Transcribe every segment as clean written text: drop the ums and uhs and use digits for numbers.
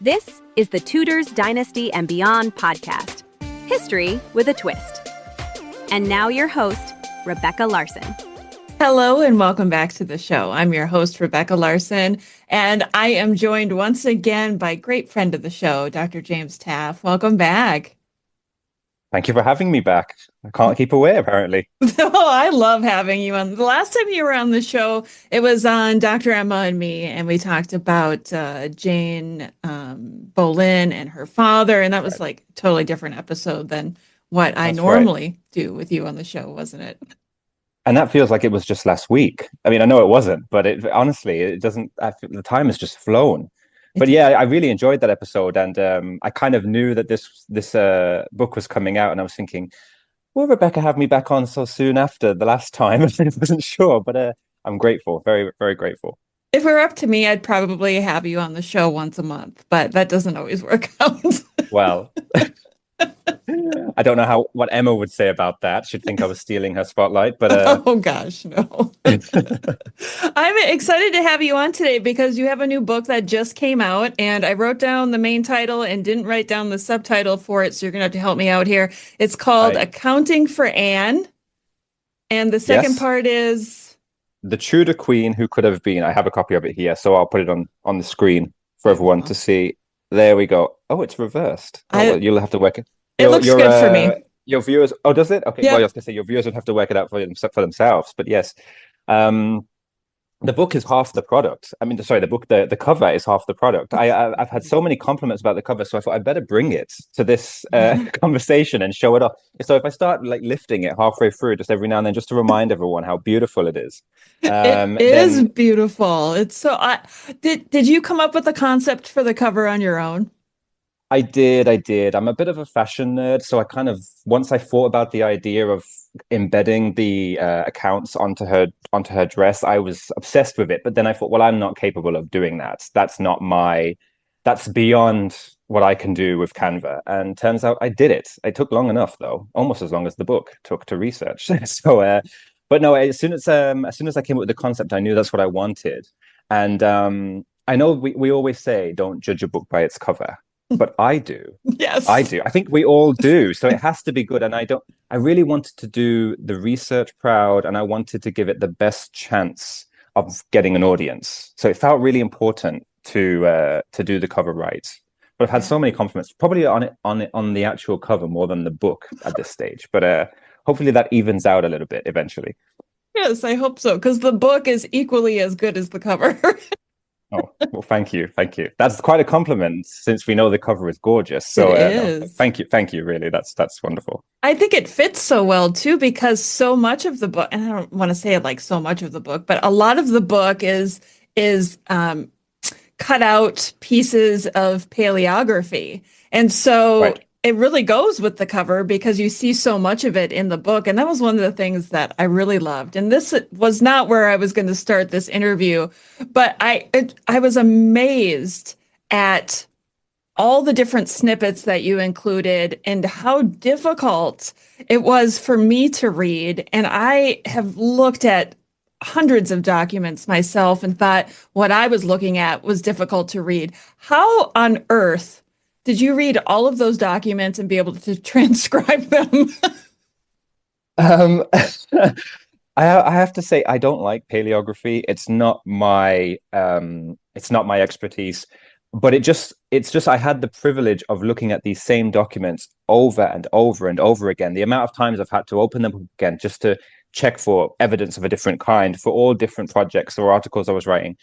This is the Tudors, Dynasty, and Beyond podcast. History with a twist. And now your host, Rebecca Larson. Hello and welcome back to the show. I'm your host, Rebecca Larson, and I am joined once again by a great friend of the show, Dr. James Taffe. Welcome back. Thank you for having me back. I can't keep away, apparently. Oh, I love having you on. The last time you were on the show, it was on Dr. Emma and me, and we talked about Jane Boleyn and her father, and that was like a totally different episode than what I normally do with you on the show, wasn't it? And that feels like it was just last week. I mean, I know it wasn't, but honestly, it doesn't. The time has just flown. But yeah, I really enjoyed that episode, and I kind of knew that this book was coming out, and I was thinking, will Rebecca have me back on so soon after the last time? I wasn't sure, but I'm grateful, very, very grateful. If it were up to me, I'd probably have you on the show once a month, but that doesn't always work out. Well, I don't know what Emma would say about that. She'd think I was stealing her spotlight, but oh gosh, no. I'm excited to have you on today because you have a new book that just came out, and I wrote down the main title and didn't write down the subtitle for it, so you're gonna have to help me out here. It's called Accounting for Anne, and the second part is The Tudor Queen Who Could Have Been. I have a copy of it here, so I'll put it on the screen for everyone to see. There we go. Oh, it's reversed. Well, you'll have to work it. It looks good for me. Your viewers. Oh, does it? Okay. Yeah. Well, I was going to say your viewers would have to work it out for themselves. But yes, the book is half the product. I mean, sorry, the cover is half the product. I've had so many compliments about the cover, so I thought I'd better bring it to this conversation and show it off. So if I start like lifting it halfway through, just every now and then, just to remind everyone how beautiful it is. It is beautiful. It's so. Did you come up with the concept for the cover on your own? I did. I'm a bit of a fashion nerd, so I kind of, once I thought about the idea of embedding the accounts onto her dress, I was obsessed with it. But then I thought, well, I'm not capable of doing that. That's beyond what I can do with Canva. And turns out I did it. It took long enough, though, almost as long as the book took to research. So, but no, as soon as I came up with the concept, I knew that's what I wanted. And I know we always say, don't judge a book by its cover. But I do. Yes. I do. I think we all do. So it has to be good. And I really wanted to do the research proud, and I wanted to give it the best chance of getting an audience. So it felt really important to do the cover right. But I've had so many compliments, probably on the actual cover more than the book at this stage. But hopefully that evens out a little bit eventually. Yes, I hope so, because the book is equally as good as the cover. Oh, well, thank you. That's quite a compliment since we know the cover is gorgeous. So no, thank you. Really, that's wonderful. I think it fits so well too, because so much of the book, and I don't want to say it like so much of the book, but a lot of the book is cut out pieces of paleography, and so it really goes with the cover because you see so much of it in the book. And that was one of the things that I really loved. And this was not where I was going to start this interview, but I was amazed at all the different snippets that you included and how difficult it was for me to read. And I have looked at hundreds of documents myself and thought what I was looking at was difficult to read. How on earth did you read all of those documents and be able to transcribe them? I have to say I don't like paleography. It's not my expertise. But it's just I had the privilege of looking at these same documents over and over and over again. The amount of times I've had to open them again just to check for evidence of a different kind for all different projects or articles I was writing.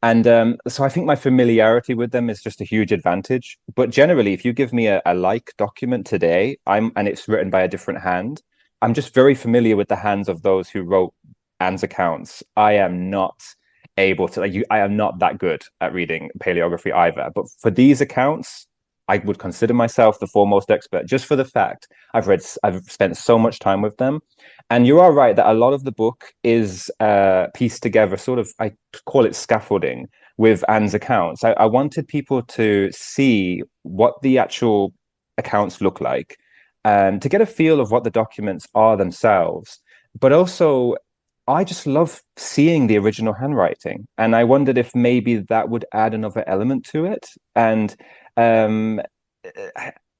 And so I think my familiarity with them is just a huge advantage. But generally, if you give me a like document today, and it's written by a different hand, I'm just very familiar with the hands of those who wrote Anne's accounts. I am not able to, I am not that good at reading paleography either. But for these accounts, I would consider myself the foremost expert just for the fact I've spent so much time with them. And you are right that a lot of the book is pieced together, sort of, I call it scaffolding with Anne's accounts. I wanted people to see what the actual accounts look like and to get a feel of what the documents are themselves. But also, I just love seeing the original handwriting. And I wondered if maybe that would add another element to it. And Um,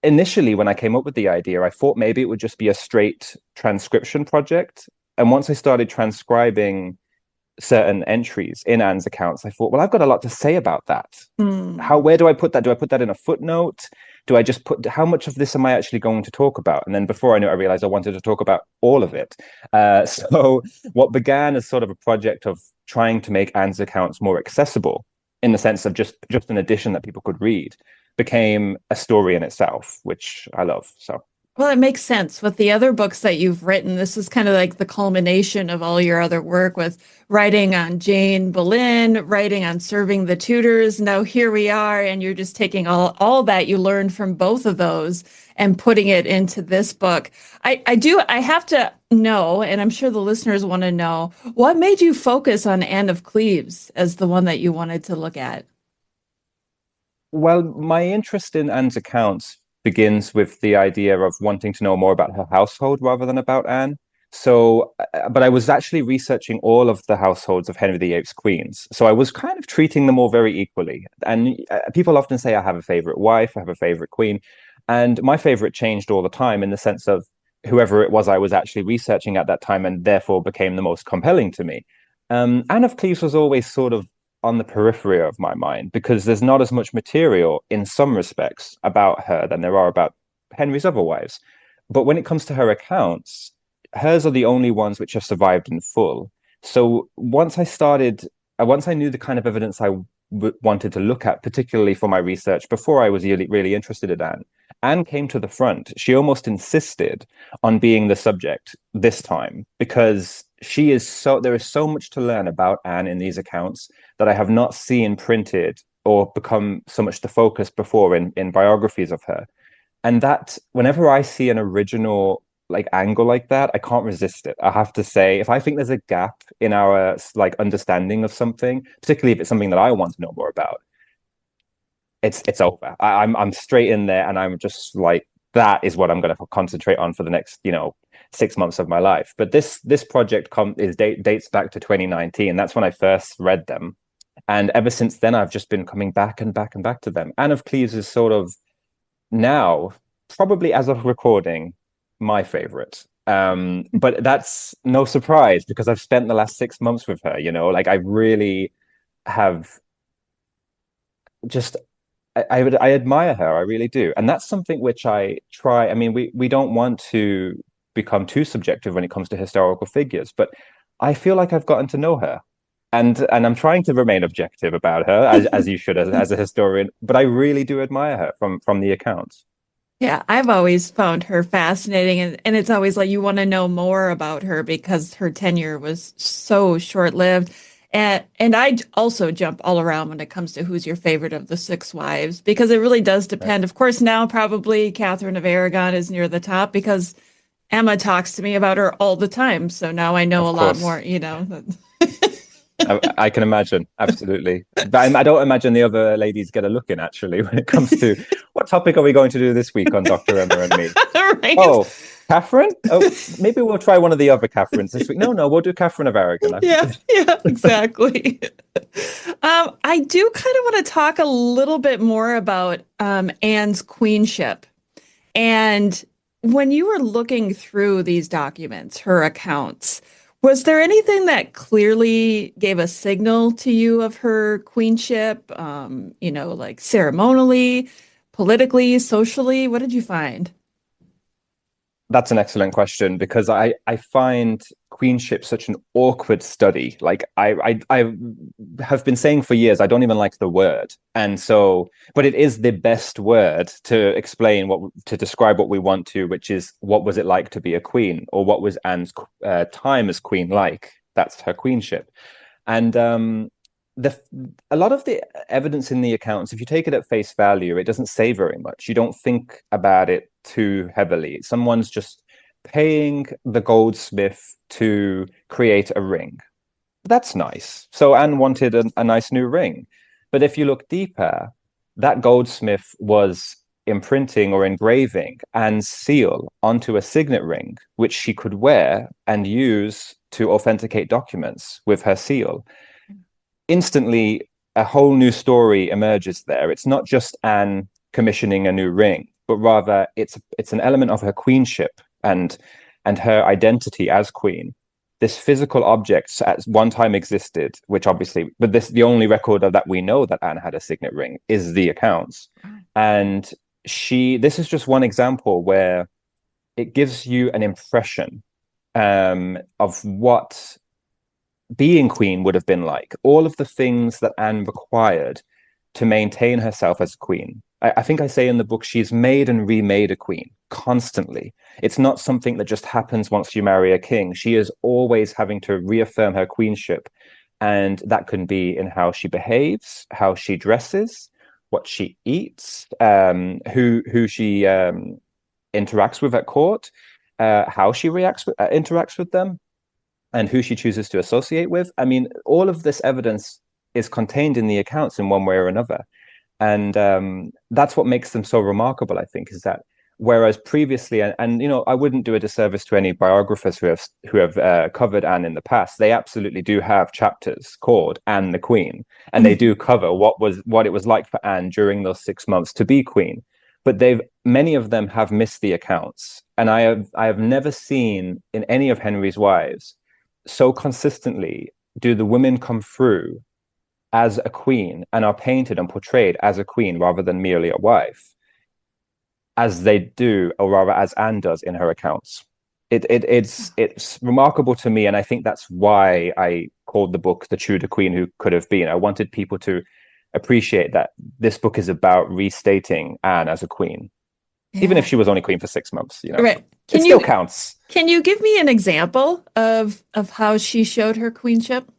Initially, when I came up with the idea, I thought maybe it would just be a straight transcription project. And once I started transcribing certain entries in Anne's accounts, I thought, well, I've got a lot to say about that. Where do I put that? Do I put that in a footnote? Do I just put, how much of this am I actually going to talk about? And then before I knew it, I realized I wanted to talk about all of it. So what began as sort of a project of trying to make Anne's accounts more accessible in the sense of just an edition that people could read became a story in itself, which I love. So. Well, it makes sense with the other books that you've written. This is kind of like the culmination of all your other work with writing on Jane Boleyn, writing on serving the Tudors. Now here we are, and you're just taking all that you learned from both of those and putting it into this book. I have to know, and I'm sure the listeners want to know, what made you focus on Anne of Cleves as the one that you wanted to look at? Well, my interest in Anne's accounts begins with the idea of wanting to know more about her household rather than about Anne. So, but I was actually researching all of the households of Henry VIII's queens. So I was kind of treating them all very equally. And people often say I have a favorite wife, I have a favorite queen. And my favorite changed all the time in the sense of whoever it was I was actually researching at that time and therefore became the most compelling to me. Anne of Cleves was always sort of on the periphery of my mind because there's not as much material in some respects about her than there are about Henry's other wives. But when it comes to her accounts, hers are the only ones which have survived in full. So once I knew the kind of evidence I wanted to look at, particularly for my research, before I was really interested in Anne came to the front. She almost insisted on being the subject this time because there is so much to learn about Anne in these accounts that I have not seen printed or become so much the focus before in biographies of her. And that whenever I see an original like angle like that, I can't resist it. I have to say, if I think there's a gap in our like understanding of something, particularly if it's something that I want to know more about, it's over. I'm straight in there, and I'm just like, that is what I'm going to concentrate on for the next 6 months of my life. But this project dates back to 2019. That's when I first read them, and ever since then I've just been coming back and back and back to them. Anne of Cleves is sort of now, probably as of recording, my favorite. But that's no surprise because I've spent the last 6 months with her. Like I really have just. I admire her, I really do. And that's something which I try. I mean, we don't want to become too subjective when it comes to historical figures, but I feel like I've gotten to know her. And I'm trying to remain objective about her, as you should as a historian, but I really do admire her from the accounts. Yeah, I've always found her fascinating, and it's always like you want to know more about her because her tenure was so short-lived. And I also jump all around when it comes to who's your favorite of the six wives, because it really does depend. Right. Of course, now probably Catherine of Aragon is near the top because Emma talks to me about her all the time. So now I know a lot more, I can imagine, absolutely. But I don't imagine the other ladies get a look in, actually, when it comes to what topic are we going to do this week on Dr. Emma and me? Right. Oh, Catherine? Oh, maybe we'll try one of the other Catherines this week. No, we'll do Catherine of Aragon. Yeah, exactly. I do kind of want to talk a little bit more about Anne's queenship. And when you were looking through these documents, her accounts, was there anything that clearly gave a signal to you of her queenship, like ceremonially, politically, socially? What did you find? That's an excellent question because I find queenship such an awkward study. Like I have been saying for years, I don't even like the word. And so, but it is the best word to explain to describe what we want to, which is what was it like to be a queen, or what was Anne's time as queen like? That's her queenship. And a lot of the evidence in the accounts, if you take it at face value, it doesn't say very much. You don't think about it too heavily. Someone's just paying the goldsmith to create a ring. That's nice. So Anne wanted a nice new ring. But if you look deeper, that goldsmith was imprinting or engraving Anne's seal onto a signet ring, which she could wear and use to authenticate documents with her seal. Instantly, a whole new story emerges there. It's not just Anne commissioning a new ring, but rather it's an element of her queenship and her identity as queen. This physical object at one time existed, which obviously, but the only record of that we know that Anne had a signet ring is the accounts. And this is just one example where it gives you an impression of what being queen would have been like. All of the things that Anne required to maintain herself as a queen. I think I say in the book, she's made and remade a queen constantly. It's not something that just happens once you marry a king. She is always having to reaffirm her queenship. And that can be in how she behaves, how she dresses, what she eats, who she interacts with at court, how she interacts with them, and who she chooses to associate with. I mean, all of this evidence is contained in the accounts in one way or another. And that's what makes them so remarkable, I think, is that whereas previously, and you know, I wouldn't do a disservice to any biographers who have covered Anne in the past. They absolutely do have chapters called Anne the Queen, and they do cover what it was like for Anne during those 6 months to be queen. But many of them have missed the accounts, and I have never seen in any of Henry's wives so consistently do the women come through as a queen and are painted and portrayed as a queen rather than merely a wife, as they do, or rather as Anne does in her accounts. It's remarkable to me, and I think that's why I called the book The Tudor Queen Who Could Have Been. I wanted people to appreciate that this book is about restating Anne as a queen. Yeah. Even if she was only queen for 6 months, you know, right. It still counts. Can you give me an example of how she showed her queenship?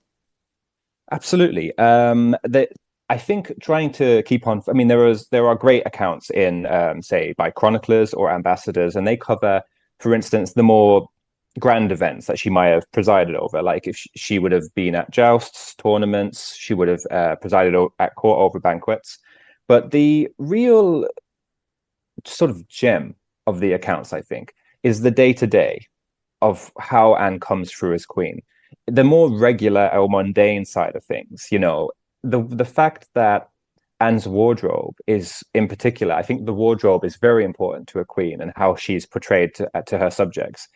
Absolutely. I think trying to keep on. I mean, there are great accounts in, say, by chroniclers or ambassadors, and they cover, for instance, the more grand events that she might have presided over. Like if she would have been at jousts, tournaments, she would have presided at court over banquets. But the real sort of gem of the accounts, I think, is the day-to-day of how Anne comes through as queen. The more regular or mundane side of things, you know, the fact that Anne's wardrobe is, in particular, I think the wardrobe is very important to a queen and how she's portrayed to her subjects.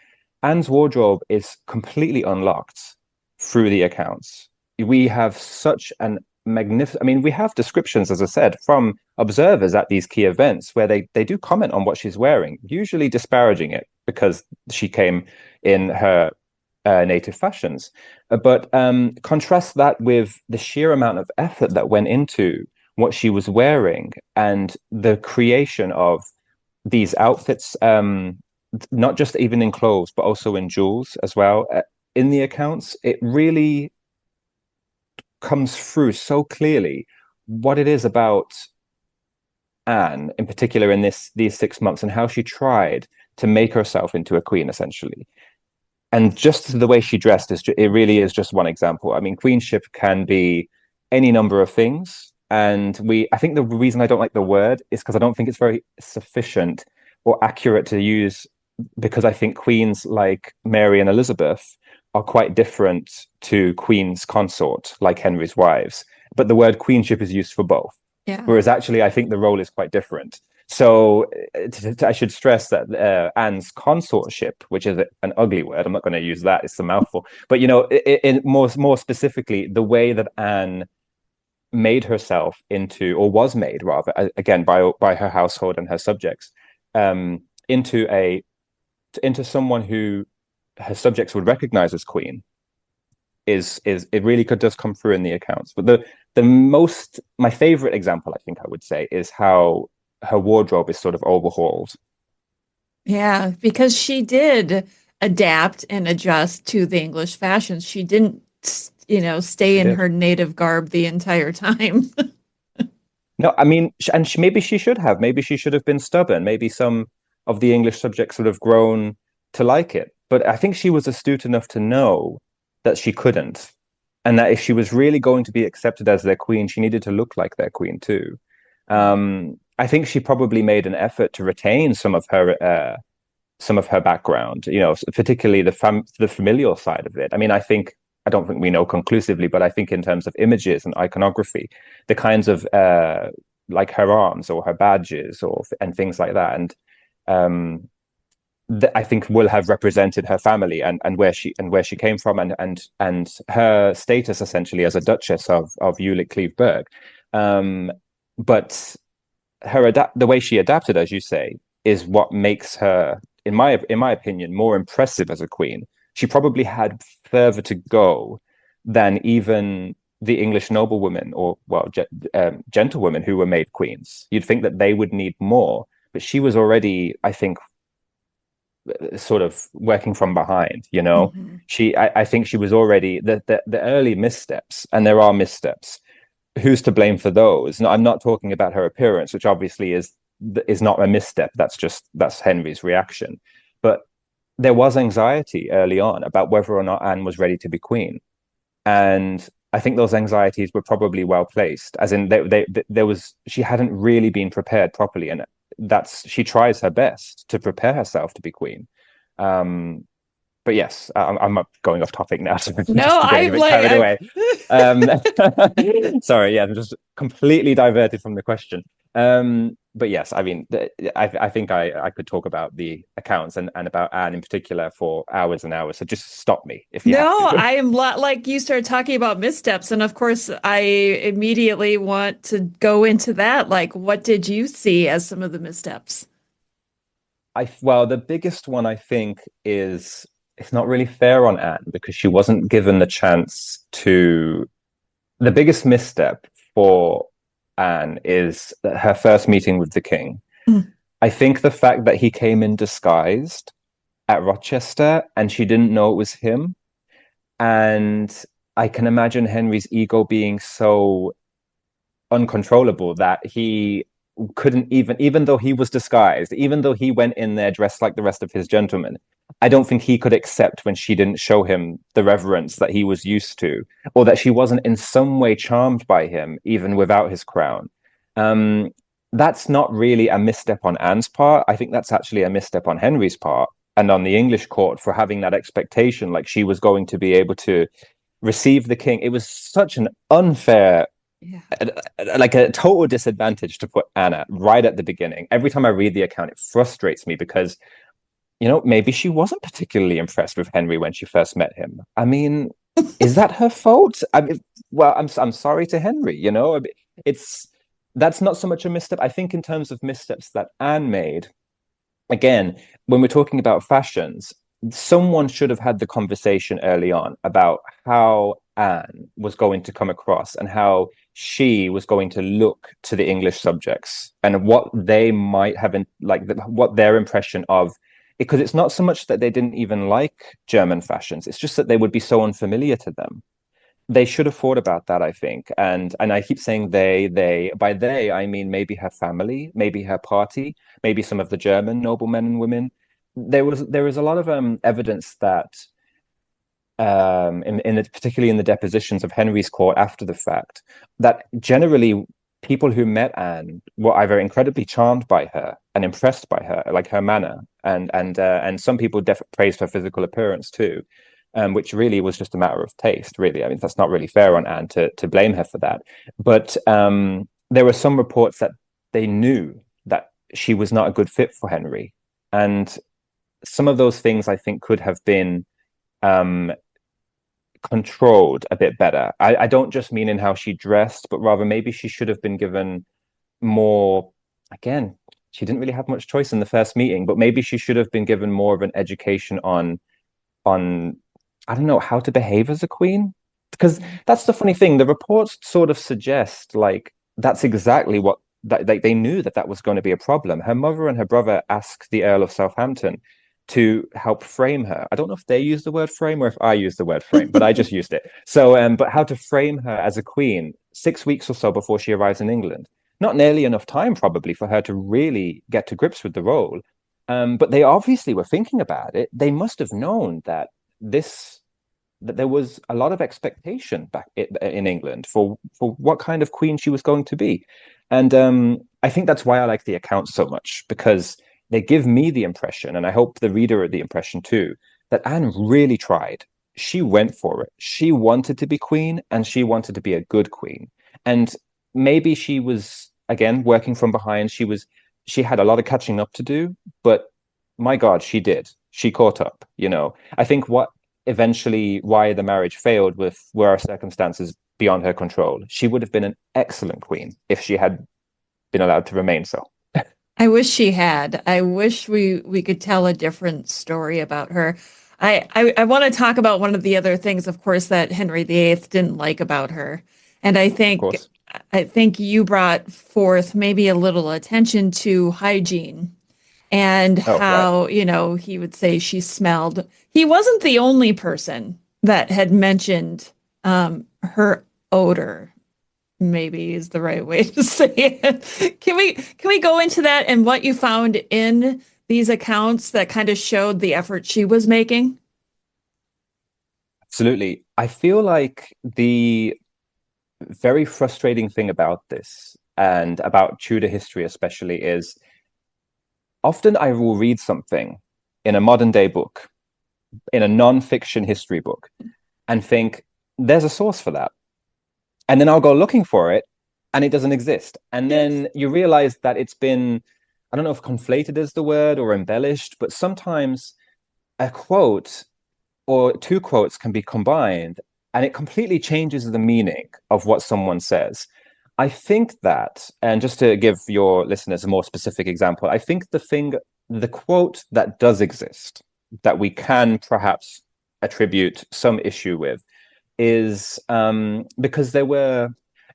Anne's wardrobe is completely unlocked through the accounts. We have such an magnificent, I mean, we have descriptions, as I said, from observers at these key events where they do comment on what she's wearing, usually disparaging it because she came in her native fashions. But contrast that with the sheer amount of effort that went into what she was wearing and the creation of these outfits, not just even in clothes, but also in jewels as well. In the accounts, it really comes through so clearly what it is about Anne, in particular in these 6 months, and how she tried to make herself into a queen, essentially. And just the way she dressed, it really is just one example. I mean, queenship can be any number of things. And I think the reason I don't like the word is because I don't think it's very sufficient or accurate to use, because I think queens like Mary and Elizabeth are quite different to queen's consort, like Henry's wives. But the word queenship is used for both. Yeah. Whereas actually, I think the role is quite different. So I should stress that Anne's consortship, which is an ugly word, I'm not going to use that, it's a mouthful. But, you know, in more specifically, the way that Anne made herself into, or was made rather, again, by her household and her subjects, into someone who her subjects would recognize as queen, is it really does come through in the accounts. But my favorite example, I think I would say, is how her wardrobe is sort of overhauled. Yeah, because she did adapt and adjust to the English fashions. She didn't, stay in her native garb the entire time. No, I mean, maybe she should have. Maybe she should have been stubborn. Maybe some of the English subjects would have grown to like it. But I think she was astute enough to know that she couldn't. And that if she was really going to be accepted as their queen, she needed to look like their queen too. I think she probably made an effort to retain some of her background, particularly the familial side of it. I mean, I don't think we know conclusively, but I think in terms of images and iconography, the kinds of like her arms or her badges and things like that. And I think will have represented her family and where she came from and her status essentially as a Duchess of Jülich-Cleveburg. But the way she adapted, as you say, is what makes her, in my opinion, more impressive as a queen. She probably had further to go than even the English noblewomen or, well, gentlewomen who were made queens. You'd think that they would need more, but she was already, I think, sort of working from behind, you know. I think she was already the early missteps, and there are missteps. Who's to blame for those? No, I'm not talking about her appearance, which obviously is not a misstep. That's Henry's reaction. But there was anxiety early on about whether or not Anne was ready to be queen, and I think those anxieties were probably well placed. As in, she hadn't really been prepared properly, and she tries her best to prepare herself to be queen. But yes, I'm going off topic now. So no, I'm like carried away. Sorry, yeah, I'm just completely diverted from the question. But yes, I mean, I think I could talk about the accounts and about Anne in particular for hours and hours. So just stop me if you have to. I am like you started talking about missteps, and of course, I immediately want to go into that. Like, what did you see as some of the missteps? Well, the biggest one I think is it's not really fair on Anne because she wasn't given the chance to. The biggest misstep for Anne is her first meeting with the king. I think the fact that he came in disguised at Rochester and she didn't know it was him. And I can imagine Henry's ego being so uncontrollable that he couldn't even though he was disguised, even though he went in there dressed like the rest of his gentlemen, I don't think he could accept when she didn't show him the reverence that he was used to, or that she wasn't in some way charmed by him, even without his crown. That's not really a misstep on Anne's part. I think that's actually a misstep on Henry's part and on the English court for having that expectation, like she was going to be able to receive the king. It was such an unfair, like a total disadvantage to put Anna right at the beginning. Every time I read the account, it frustrates me because, you know, maybe she wasn't particularly impressed with Henry when she first met him. I mean, is that her fault? I mean, well, I'm sorry to Henry, you know, that's not so much a misstep. I think in terms of missteps that Anne made, again, when we're talking about fashions, someone should have had the conversation early on about how Anne was going to come across and how she was going to look to the English subjects and what they might have what their impression of, because it's not so much that they didn't even like German fashions, it's just that they would be so unfamiliar to them. They should have thought about that, I think. And I keep saying they. By they, I mean maybe her family, maybe her party, maybe some of the German noblemen and women. There is a lot of evidence that particularly in the depositions of Henry's court after the fact, that generally people who met Anne were either incredibly charmed by her and impressed by her, like her manner, and some people praised her physical appearance too. Which really was just a matter of taste, really. I mean, that's not really fair on Anne to blame her for that. But there were some reports that they knew that she was not a good fit for Henry. And some of those things, I think, could have been controlled a bit better. I don't just mean in how she dressed, but rather maybe she should have been given more, again, she didn't really have much choice in the first meeting, but maybe she should have been given more of an education on I don't know, how to behave as a queen. Because that's the funny thing. The reports sort of suggest like that's exactly what they knew that was going to be a problem. Her mother and her brother asked the Earl of Southampton to help frame her. I don't know if they used the word frame or if I used the word frame, but I just used it. So, but how to frame her as a queen 6 weeks or so before she arrives in England. Not nearly enough time probably for her to really get to grips with the role. But they obviously were thinking about it. They must have known that there was a lot of expectation back in England for what kind of queen she was going to be. And I think that's why I like the accounts so much, because they give me the impression, and I hope the reader the impression too, that Anne really tried. She went for it. She wanted to be queen, and she wanted to be a good queen. And maybe she was again, working from behind. She had a lot of catching up to do, but my God, she did. She caught up, I think what eventually why the marriage failed were our circumstances beyond her control. She would have been an excellent queen if she had been allowed to remain so. I wish she had. I wish we could tell a different story about her. I want to talk about one of the other things, of course, that Henry VIII didn't like about her. And Of course. I think you brought forth maybe a little attention to hygiene and Oh, right. how, he would say she smelled. He wasn't the only person that had mentioned her odor, maybe is the right way to say it. Can we go into that and what you found in these accounts that kind of showed the effort she was making? Absolutely. I feel like the very frustrating thing about this and about Tudor history especially is often I will read something in a modern day book, in a non-fiction history book, and think there's a source for that. And then I'll go looking for it and it doesn't exist. And Yes. then you realize that it's been, I don't know if conflated is the word or embellished, but sometimes a quote or two quotes can be combined and it completely changes the meaning of what someone says. I think that, and just to give your listeners a more specific example, I think the quote that does exist, that we can perhaps attribute some issue with, is because there were,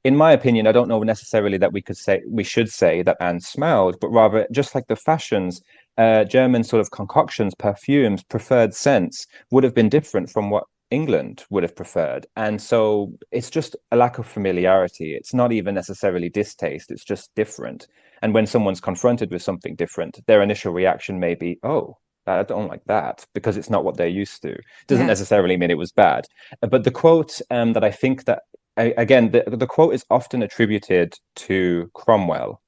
in my opinion, I don't know necessarily that we should say that Anne smelled, but rather just like the fashions, German sort of concoctions, perfumes, preferred scents would have been different from what England would have preferred. And so it's just a lack of familiarity. It's not even necessarily distaste, it's just different. And when someone's confronted with something different, their initial reaction may be, oh, I don't like that because it's not what they're used to. Doesn't Yeah. necessarily mean it was bad. But the quote that I think that, again, the quote is often attributed to Cromwell,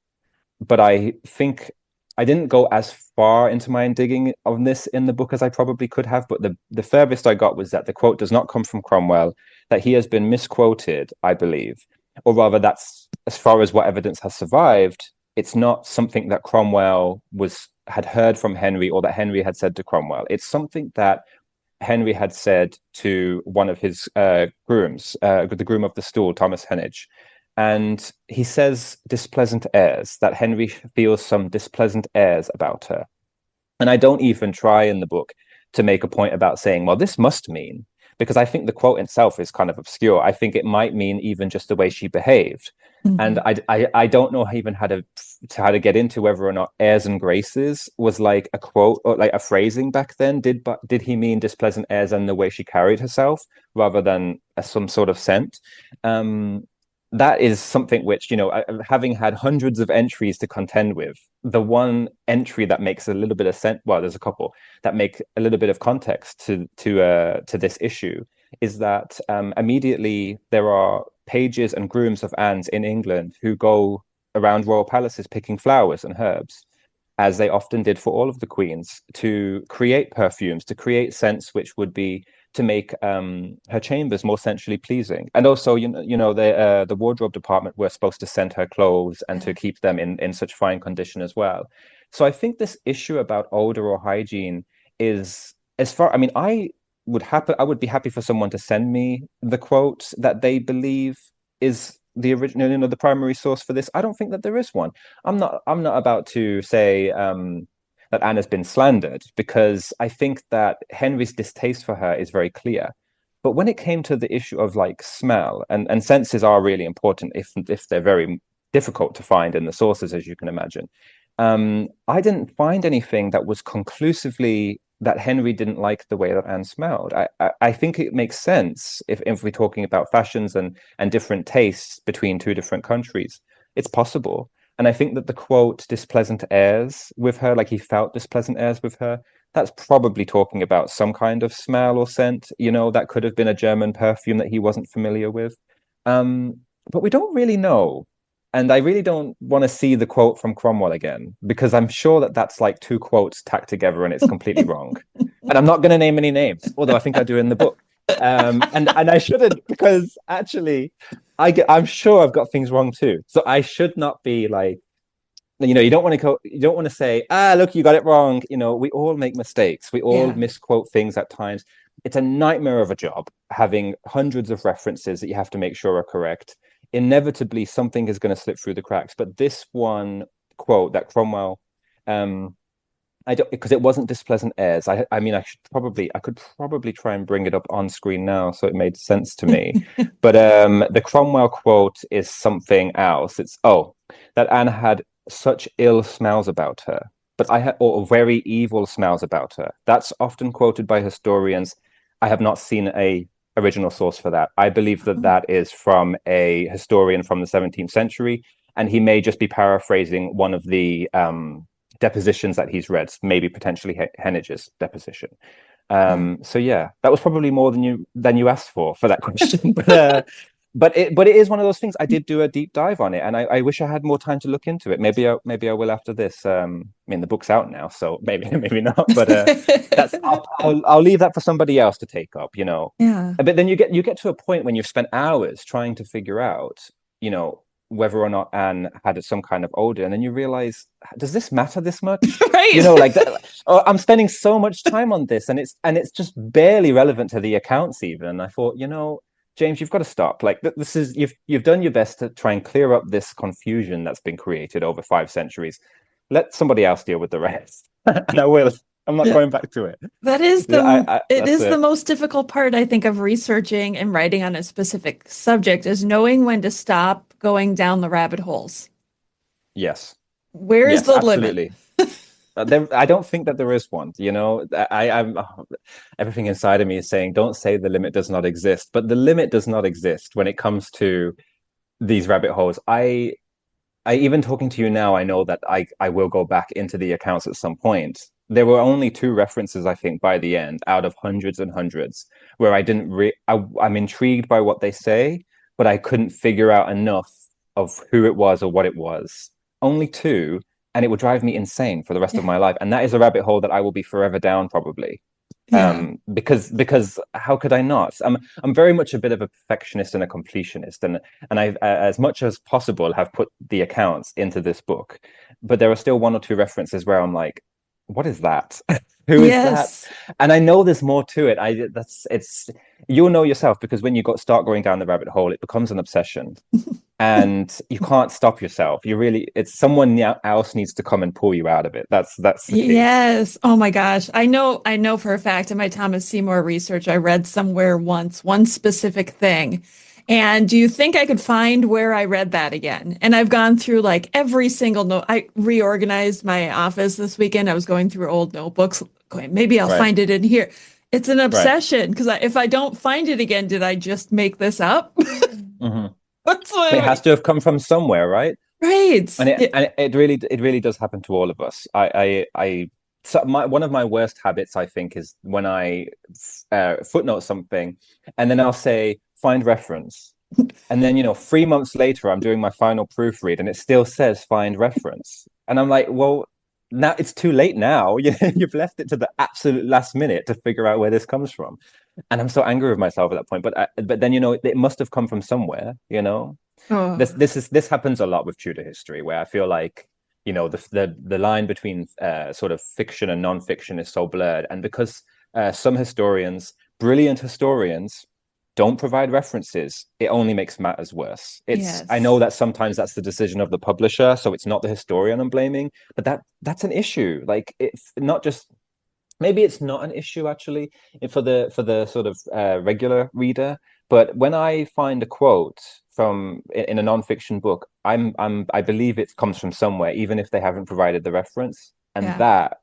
but I think I didn't go as far into my digging on this in the book as I probably could have, but the furthest I got was that the quote does not come from Cromwell, that he has been misquoted, I believe, or rather that's as far as what evidence has survived. It's not something that Cromwell had heard from Henry or that Henry had said to Cromwell. It's something that Henry had said to one of his grooms, the groom of the stool, Thomas Heneage. And he says displeasant airs, that Henry feels some displeasant airs about her. And I don't even try in the book to make a point about saying, well, this must mean, because I think the quote itself is kind of obscure. I think it might mean even just the way she behaved. And Mhm. I don't know even how to get into whether or not airs and graces was like a quote or like a phrasing back then. Did he mean displeasant airs and the way she carried herself rather than some sort of scent? That is something which, having had hundreds of entries to contend with, the one entry that makes a little bit of sense, well, there's a couple that make a little bit of context to this issue, is that immediately there are pages and grooms of Anne's in England who go around royal palaces picking flowers and herbs, as they often did for all of the queens, to create perfumes, to create scents which would be to make her chambers more sensually pleasing. And also, the wardrobe department were supposed to send her clothes and to keep them in such fine condition as well. So I think this issue about odor or hygiene is as far. I mean, I would be happy for someone to send me the quote that they believe is the original, the primary source for this. I don't think that there is one. I'm not about to say that Anne has been slandered, because I think that Henry's distaste for her is very clear. But when it came to the issue of like smell, and senses are really important if they're very difficult to find in the sources, as you can imagine. I didn't find anything that was conclusively that Henry didn't like the way that Anne smelled. I think it makes sense if we're talking about fashions and different tastes between two different countries. It's possible. And I think that the quote displeasant airs with her, like he felt displeasant airs with her, that's probably talking about some kind of smell or scent, that could have been a German perfume that he wasn't familiar with. But we don't really know. And I really don't want to see the quote from Cromwell again, because I'm sure that that's like two quotes tacked together and it's completely wrong. And I'm not going to name any names, although I think I do in the book. And I shouldn't, because actually I'm sure I've got things wrong too. So I should not be like, you don't want to say, look, you got it wrong. We all make mistakes. We all Yeah. misquote things at times. It's a nightmare of a job having hundreds of references that you have to make sure are correct. Inevitably, something is going to slip through the cracks. But this one quote that Cromwell, I don't, because it wasn't displeasant airs. I mean, I could probably try and bring it up on screen now, so it made sense to me. But the Cromwell quote is something else. It's, that Anne had such ill smells about her, but or very evil smells about her. That's often quoted by historians. I have not seen a original source for that. I believe that that is from a historian from the 17th century, and he may just be paraphrasing one of the depositions that he's read, maybe potentially Henege's deposition. So yeah, that was probably more than you asked for that question. But it is one of those things. I did do a deep dive on it, and I wish I had more time to look into it. Maybe I will after this. I mean, the book's out now, so maybe not. But I'll leave that for somebody else to take up. Yeah. But then you get to a point when you've spent hours trying to figure out, whether or not Anne had some kind of odor, and then you realize, does this matter this much? Right. Like that. I'm spending so much time on this, and it's just barely relevant to the accounts even. And I thought, James, you've got to stop. Like, this is you've done your best to try and clear up this confusion that's been created over 5 centuries. Let somebody else deal with the rest, and I will. I'm not going back to it. That is the most difficult part, I think, of researching and writing on a specific subject, is knowing when to stop going down the rabbit holes. Yes. Where is the limit? I don't think that there is one. I'm everything inside of me is saying, don't say the limit does not exist, but the limit does not exist when it comes to these rabbit holes. I even talking to you now, I know that I will go back into the accounts at some point. There were only 2 references, I think, by the end, out of hundreds and hundreds, where I didn't. I'm intrigued by what they say, but I couldn't figure out enough of who it was or what it was. Only 2. And it would drive me insane for the rest of my life. And that is a rabbit hole that I will be forever down, probably. Because how could I not? I'm very much a bit of a perfectionist and a completionist, and I, as much as possible, have put the accounts into this book. But there are still 1 or 2 references where I'm like, what is that? Who is that? And I know there's more to it. You'll know yourself, because when you start going down the rabbit hole, it becomes an obsession. And you can't stop yourself. It's someone else needs to come and pull you out of it. That's the key. Yes. Oh my gosh. I know for a fact in my Thomas Seymour research, I read somewhere once one specific thing. And do you think I could find where I read that again? And I've gone through like every single note. I reorganized my office this weekend. I was going through old notebooks. Going, maybe I'll find it in here. It's an obsession, because if I don't find it again, did I just make this up? Mm-hmm. It has to have come from somewhere, right? Right. And it really does happen to all of us. One of my worst habits, I think, is when I footnote something, and then I'll say find reference, and then 3 months later I'm doing my final proofread, and it still says find reference, and I'm like, well, now it's too late. Now you've left it to the absolute last minute to figure out where this comes from. And I'm so angry with myself at that point. But then it must have come from somewhere. This happens a lot with Tudor history, where I feel like the line between sort of fiction and non-fiction is so blurred, and because some historians, brilliant historians, don't provide references, it only makes matters worse. I know that sometimes that's the decision of the publisher, so it's not the historian I'm blaming, but that's an issue. Like, it's not just. Maybe it's not an issue actually for the sort of regular reader, but when I find a quote in a non-fiction book, I believe it comes from somewhere, even if they haven't provided the reference, and that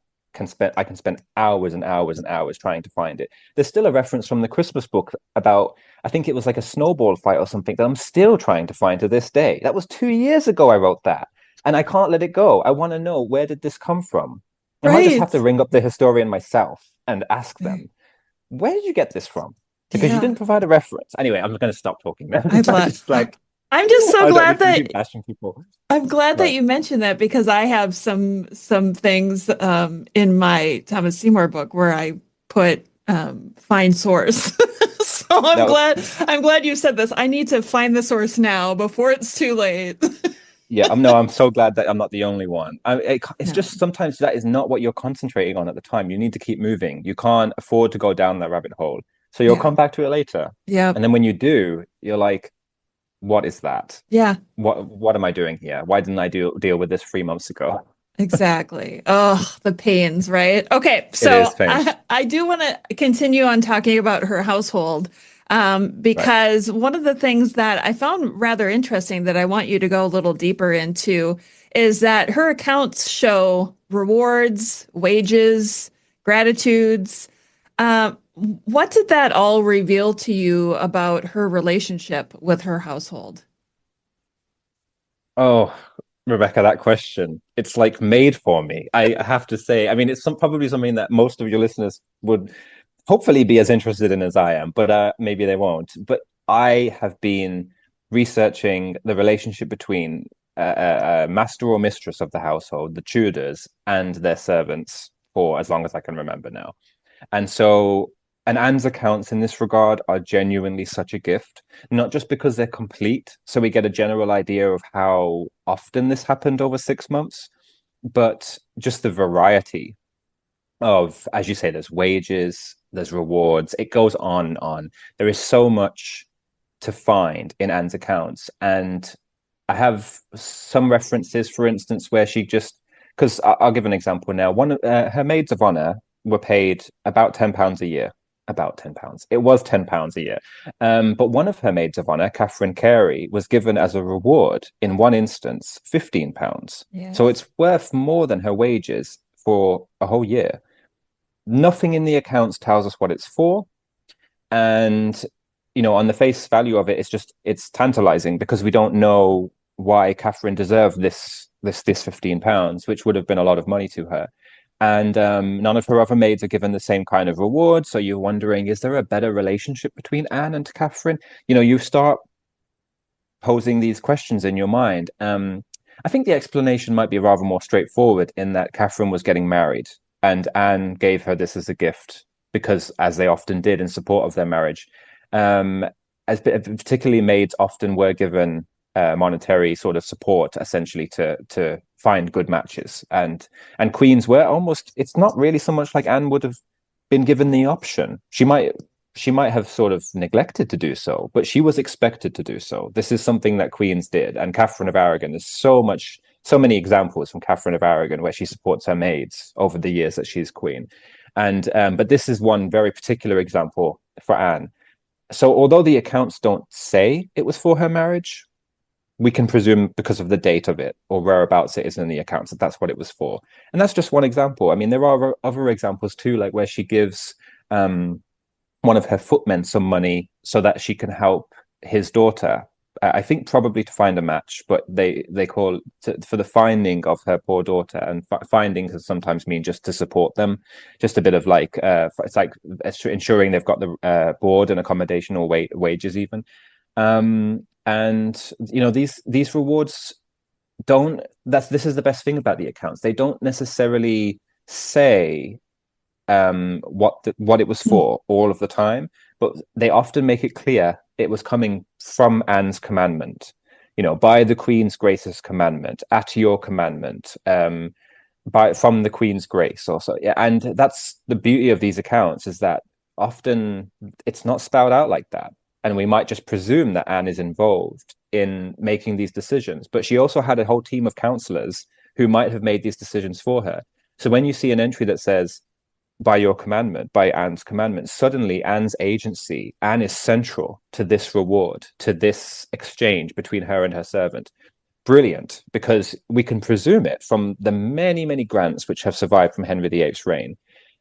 I can spend hours and hours and hours trying to find it. There's still a reference from the Christmas book about, I think it was like a snowball fight or something, that I'm still trying to find to this day. That was 2 years ago I wrote that, and I can't let it go. I want to know, where did this come from? I might just have to ring up the historian myself and ask them, where did you get this from? Because you didn't provide a reference. Anyway, I'm going to stop talking now. I'm just so glad that I'm glad that you mentioned that, because I have some things in my Thomas Seymour book where I put find source. So I'm glad you said this. I need to find the source now before it's too late. Yeah, I'm so glad that I'm not the only one. It's No. just sometimes that is not what you're concentrating on at the time. You need to keep moving. You can't afford to go down that rabbit hole. So you'll Yeah. come back to it later. Yeah. And then when you do, you're like, what is that? Yeah. What am I doing here? Why didn't I deal with this 3 months ago? Exactly. Oh, the pains, right? Okay, It is so pain. I do want to continue on talking about her household, Right. because one of the things that I found rather interesting that I want you to go a little deeper into is that her accounts show rewards, wages, gratitudes. Um, what did that all reveal to you about her relationship with her household? Oh, Rebecca, that question. It's like made for me. I have to say. I mean, it's probably something that most of your listeners would hopefully be as interested in as I am, but maybe they won't. But I have been researching the relationship between master or mistress of the household, the Tudors, and their servants for as long as I can remember now. And so, and Anne's accounts in this regard are genuinely such a gift, not just because they're complete, so we get a general idea of how often this happened over 6 months, but just the variety of, as you say, there's wages, there's rewards, it goes on and on. There is so much to find in Anne's accounts. And I have some references, for instance, where she just, because I'll give an example now. One of her maids of honor were paid about £10 a year. About £10. It was £10 a year. But one of her maids of honor, Catherine Carey, was given as a reward in one instance £15. So Yes. it's worth more than her wages for a whole year. Nothing in the accounts tells us what it's for. And, on the face value of it, it's tantalizing because we don't know why Catherine deserved this £15, which would have been a lot of money to her. And none of her other maids are given the same kind of reward. So you're wondering, is there a better relationship between Anne and Catherine? You start posing these questions in your mind. I think the explanation might be rather more straightforward in that Catherine was getting married and Anne gave her this as a gift because, as they often did in support of their marriage, as particularly maids often were given monetary sort of support essentially to find good matches, and queens were almost. It's not really so much like Anne would have been given the option. She might have sort of neglected to do so, but she was expected to do so. This is something that queens did. And Catherine of Aragon, there's so many examples from Catherine of Aragon where she supports her maids over the years that she's queen. And but this is one very particular example for Anne. So although the accounts don't say it was for her marriage, we can presume because of the date of it or whereabouts it is in the accounts that that's what it was for. And that's just one example. I mean, there are other examples too, like where she gives one of her footmen some money so that she can help his daughter. I think probably to find a match, but they call for the finding of her poor daughter, and finding can sometimes mean just to support them, just a bit of like it's like ensuring they've got the board and accommodation or wages even. And these rewards don't. This is the best thing about the accounts. They don't necessarily say what it was for all of the time, but they often make it clear it was coming from Anne's commandment, by the Queen's grace's commandment, at your commandment, from the Queen's grace also. Yeah, and that's the beauty of these accounts, is that often it's not spelled out like that. And we might just presume that Anne is involved in making these decisions, but she also had a whole team of counselors who might have made these decisions for her. So when you see an entry that says, by your commandment, by Anne's commandment, suddenly Anne's agency, Anne is central to this reward, to this exchange between her and her servant. Brilliant, because we can presume it from the many, many grants which have survived from Henry VIII's reign.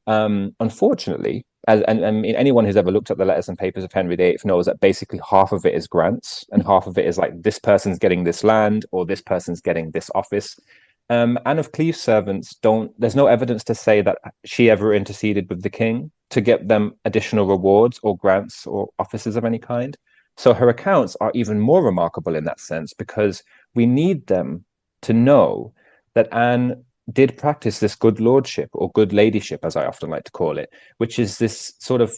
Unfortunately, and I mean, anyone who's ever looked at the letters and papers of Henry VIII knows that basically half of it is grants and half of it is like this person's getting this land or this person's getting this office. Anne of Cleves servants there's no evidence to say that she ever interceded with the king to get them additional rewards or grants or offices of any kind. So her accounts are even more remarkable in that sense, because we need them to know that Anne did practice this good lordship or good ladyship, as I often like to call it, which is this sort of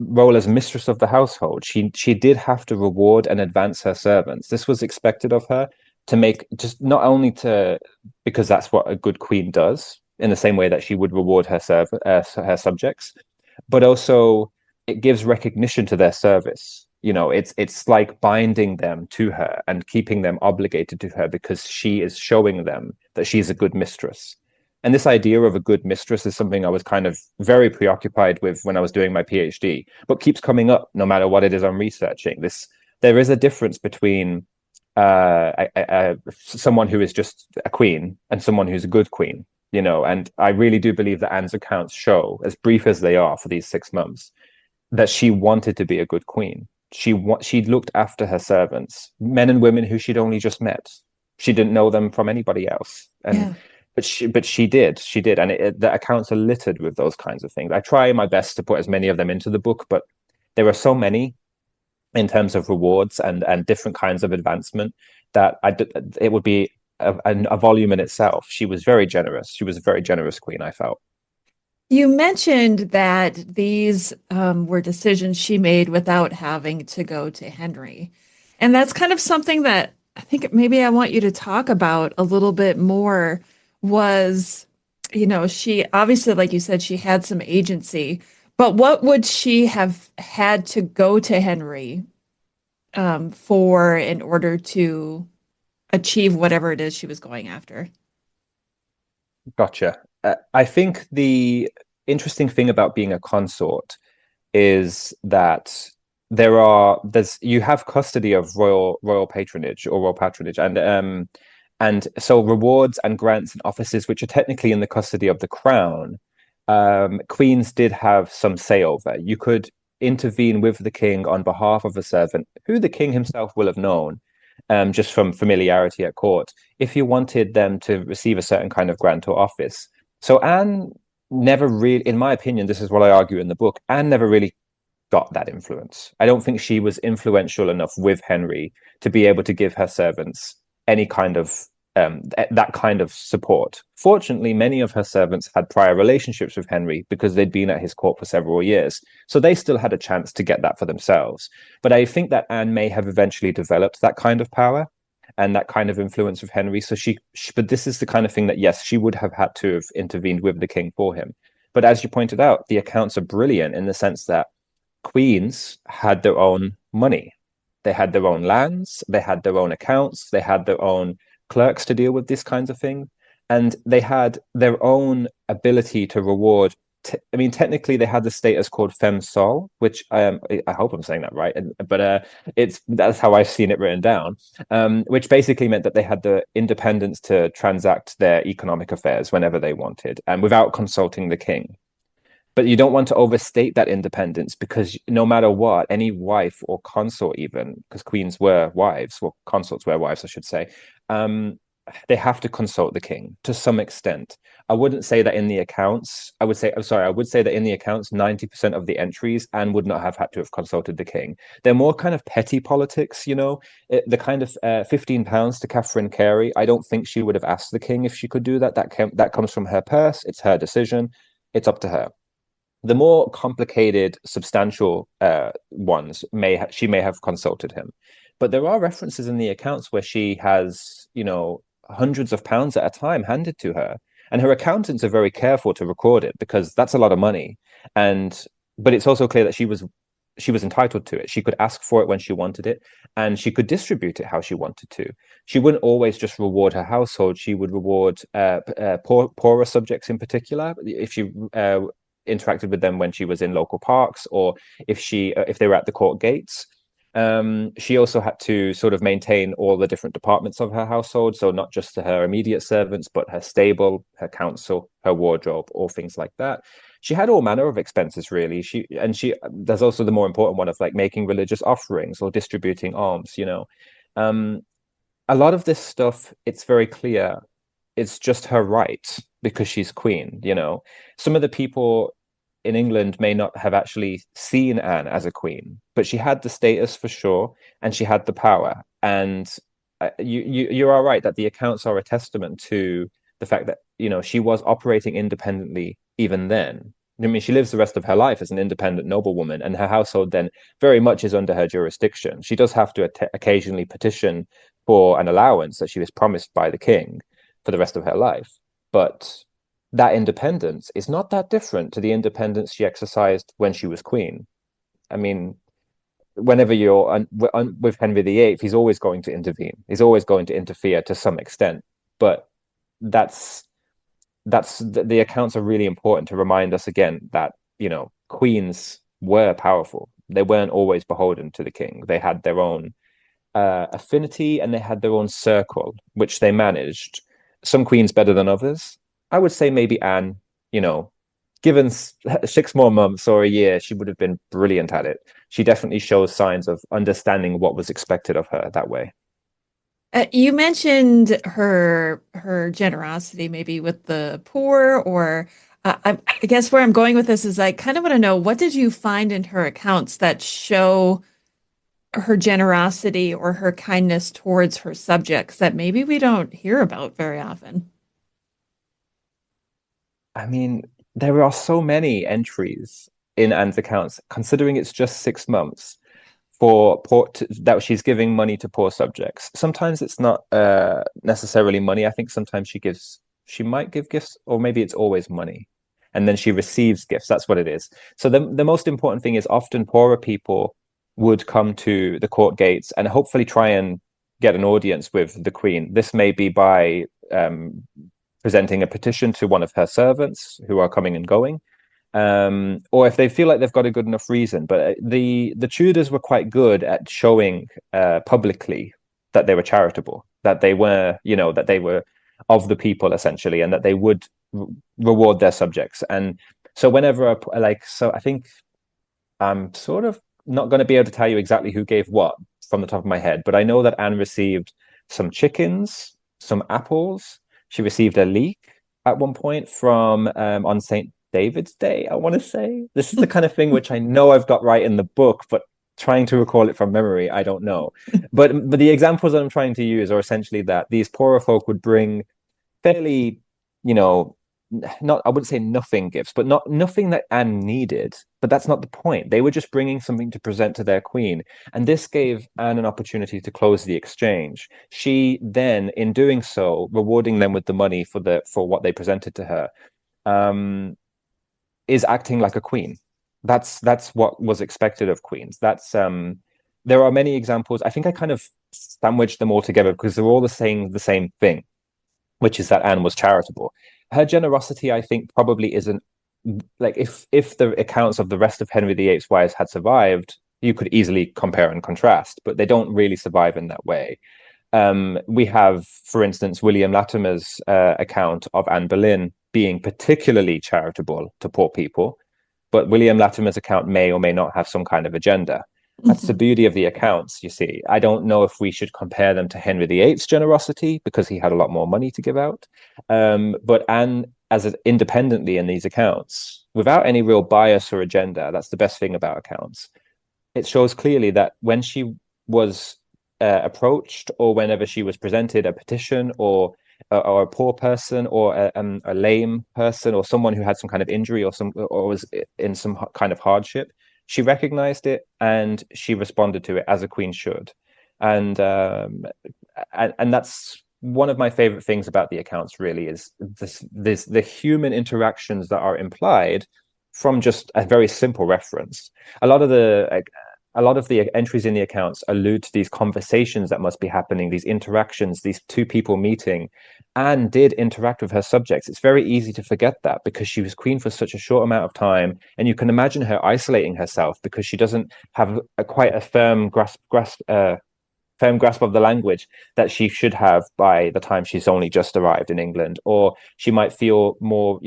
role as mistress of the household, she did have to reward and advance her servants. This was expected of her to make, just not only to, because that's what a good queen does, in the same way that she would reward her subjects, but also it gives recognition to their service. It's like binding them to her and keeping them obligated to her because she is showing them that she's a good mistress. And this idea of a good mistress is something I was kind of very preoccupied with when I was doing my PhD, but keeps coming up no matter what it is I'm researching. There is a difference between someone who is just a queen and someone who's a good queen, and I really do believe that Anne's accounts show, as brief as they are for these 6 months, that she wanted to be a good queen. She looked after her servants, men and women who she'd only just met. She didn't know them from anybody else, and but she did, and the accounts are littered with those kinds of things. I try my best to put as many of them into the book, but there are so many in terms of rewards and different kinds of advancement that it would be a volume in itself. She was very generous. She was a very generous queen, I felt. You mentioned that these were decisions she made without having to go to Henry. And that's kind of something that I think maybe I want you to talk about a little bit more was, she obviously, like you said, she had some agency, but what would she have had to go to Henry for in order to achieve whatever it is she was going after? Gotcha. I think the interesting thing about being a consort is that you have custody of royal patronage or royal patronage, and so rewards and grants and offices which are technically in the custody of the crown, queens did have some say over. You could intervene with the king on behalf of a servant who the king himself will have known, just from familiarity at court, if you wanted them to receive a certain kind of grant or office. So Anne never really, in my opinion, this is what I argue in the book, Anne never really got that influence. I don't think she was influential enough with Henry to be able to give her servants any kind of that kind of support. Fortunately, many of her servants had prior relationships with Henry because they'd been at his court for several years. So they still had a chance to get that for themselves. But I think that Anne may have eventually developed that kind of power and that kind of influence with Henry. So but this is the kind of thing that, yes, she would have had to have intervened with the king for him. But as you pointed out, the accounts are brilliant in the sense that queens had their own money. They had their own lands, they had their own accounts, they had their own clerks to deal with this kinds of thing, and they had their own ability to reward. Technically, they had the status called femme sole, which I hope I'm saying that right, but that's how I've seen it written down, which basically meant that they had the independence to transact their economic affairs whenever they wanted, and without consulting the king. But you don't want to overstate that independence because no matter what, any wife or consort, even because queens were wives, or consorts were wives, I should say, they have to consult the king to some extent. I wouldn't say that in the accounts. I would say that in the accounts, 90% of the entries, Anne would not have had to have consulted the king. They're more kind of petty politics, the kind of £15 to Catherine Carey. I don't think she would have asked the king if she could do that. That comes from her purse. It's her decision. It's up to her. The more complicated, substantial ones she may have consulted him, but there are references in the accounts where she has, hundreds of pounds at a time handed to her, and her accountants are very careful to record it because that's a lot of money. But it's also clear that she was entitled to it. She could ask for it when she wanted it, and she could distribute it how she wanted to. She wouldn't always just reward her household. She would reward poorer subjects in particular if she interacted with them when she was in local parks, or if they were at the court gates. She also had to sort of maintain all the different departments of her household, so not just to her immediate servants, but her stable, her council, her wardrobe, all things like that. She had all manner of expenses, really. There's also the more important one of like making religious offerings or distributing alms. A lot of this stuff, it's very clear, it's just her right because she's queen. Some of the people in England may not have actually seen Anne as a queen, but she had the status for sure, and she had the power. And you are right that the accounts are a testament to the fact that she was operating independently even then. I mean, she lives the rest of her life as an independent noblewoman, and her household then very much is under her jurisdiction. She does have to occasionally petition for an allowance that she was promised by the king for the rest of her life. But that independence is not that different to the independence she exercised when she was queen. I mean, whenever you're with Henry VIII, he's always going to intervene. He's always going to interfere to some extent. But that's the accounts are really important to remind us again that, you know, queens were powerful. They weren't always beholden to the king. They had their own affinity, and they had their own circle, which they managed. Some queens better than others. I would say maybe Anne, you know, given 6 more months or a year, she would have been brilliant at it. She definitely shows signs of understanding what was expected of her that way. You mentioned her generosity, maybe with the poor, or I guess where I'm going with this is I kind of want to know, what did you find in her accounts that show her generosity or her kindness towards her subjects that maybe we don't hear about very often? I mean, there are so many entries in Anne's accounts, considering it's just 6 months for that she's giving money to poor subjects. Sometimes it's not necessarily money. I think sometimes she might give gifts, or maybe it's always money, and then she receives gifts. That's what it is. So the most important thing is often poorer people would come to the court gates and hopefully try and get an audience with the queen. This may be by presenting a petition to one of her servants who are coming and going, or if they feel like they've got a good enough reason. But the Tudors were quite good at showing publicly that they were charitable, that they were, you know, that they were of the people essentially, and that they would reward their subjects. And so whenever so I think I'm sort of not going to be able to tell you exactly who gave what from the top of my head, but I know that Anne received some chickens, some apples. She received a leek at one point from on St. David's Day, I want to say. This is the kind of thing which I know I've got right in the book, but trying to recall it from memory, I don't know. But the examples that I'm trying to use are essentially that these poorer folk would bring fairly, you know, not, I wouldn't say nothing gifts, but not nothing that Anne needed. But that's not the point. They were just bringing something to present to their queen, and this gave Anne an opportunity to close the exchange. She then, in doing so, rewarding them with the money for what they presented to her, is acting like a queen. That's what was expected of queens. That's there are many examples. I think I kind of sandwiched them all together because they're all saying the same thing, which is that Anne was charitable. Her generosity, I think, probably isn't like, if the accounts of the rest of Henry VIII's wives had survived, you could easily compare and contrast, but they don't really survive in that way. We have, for instance, William Latimer's account of Anne Boleyn being particularly charitable to poor people, but William Latimer's account may or may not have some kind of agenda. That's the beauty of the accounts, you see. I don't know if we should compare them to Henry VIII's generosity because he had a lot more money to give out. But Anne, independently in these accounts, without any real bias or agenda, that's the best thing about accounts. It shows clearly that when she was approached, or whenever she was presented a petition, or a poor person, or a lame person, or someone who had some kind of injury, or was in some kind of hardship, she recognized it and she responded to it as a queen should. And that's one of my favorite things about the accounts, really, is the human interactions that are implied from just a very simple reference. A lot of the entries in the accounts allude to these conversations that must be happening, these interactions, these two people meeting. Anne did interact with her subjects. It's very easy to forget that because she was queen for such a short amount of time, and you can imagine her isolating herself because she doesn't have quite a firm grasp of the language that she should have by the time she's only just arrived in England, or she might feel more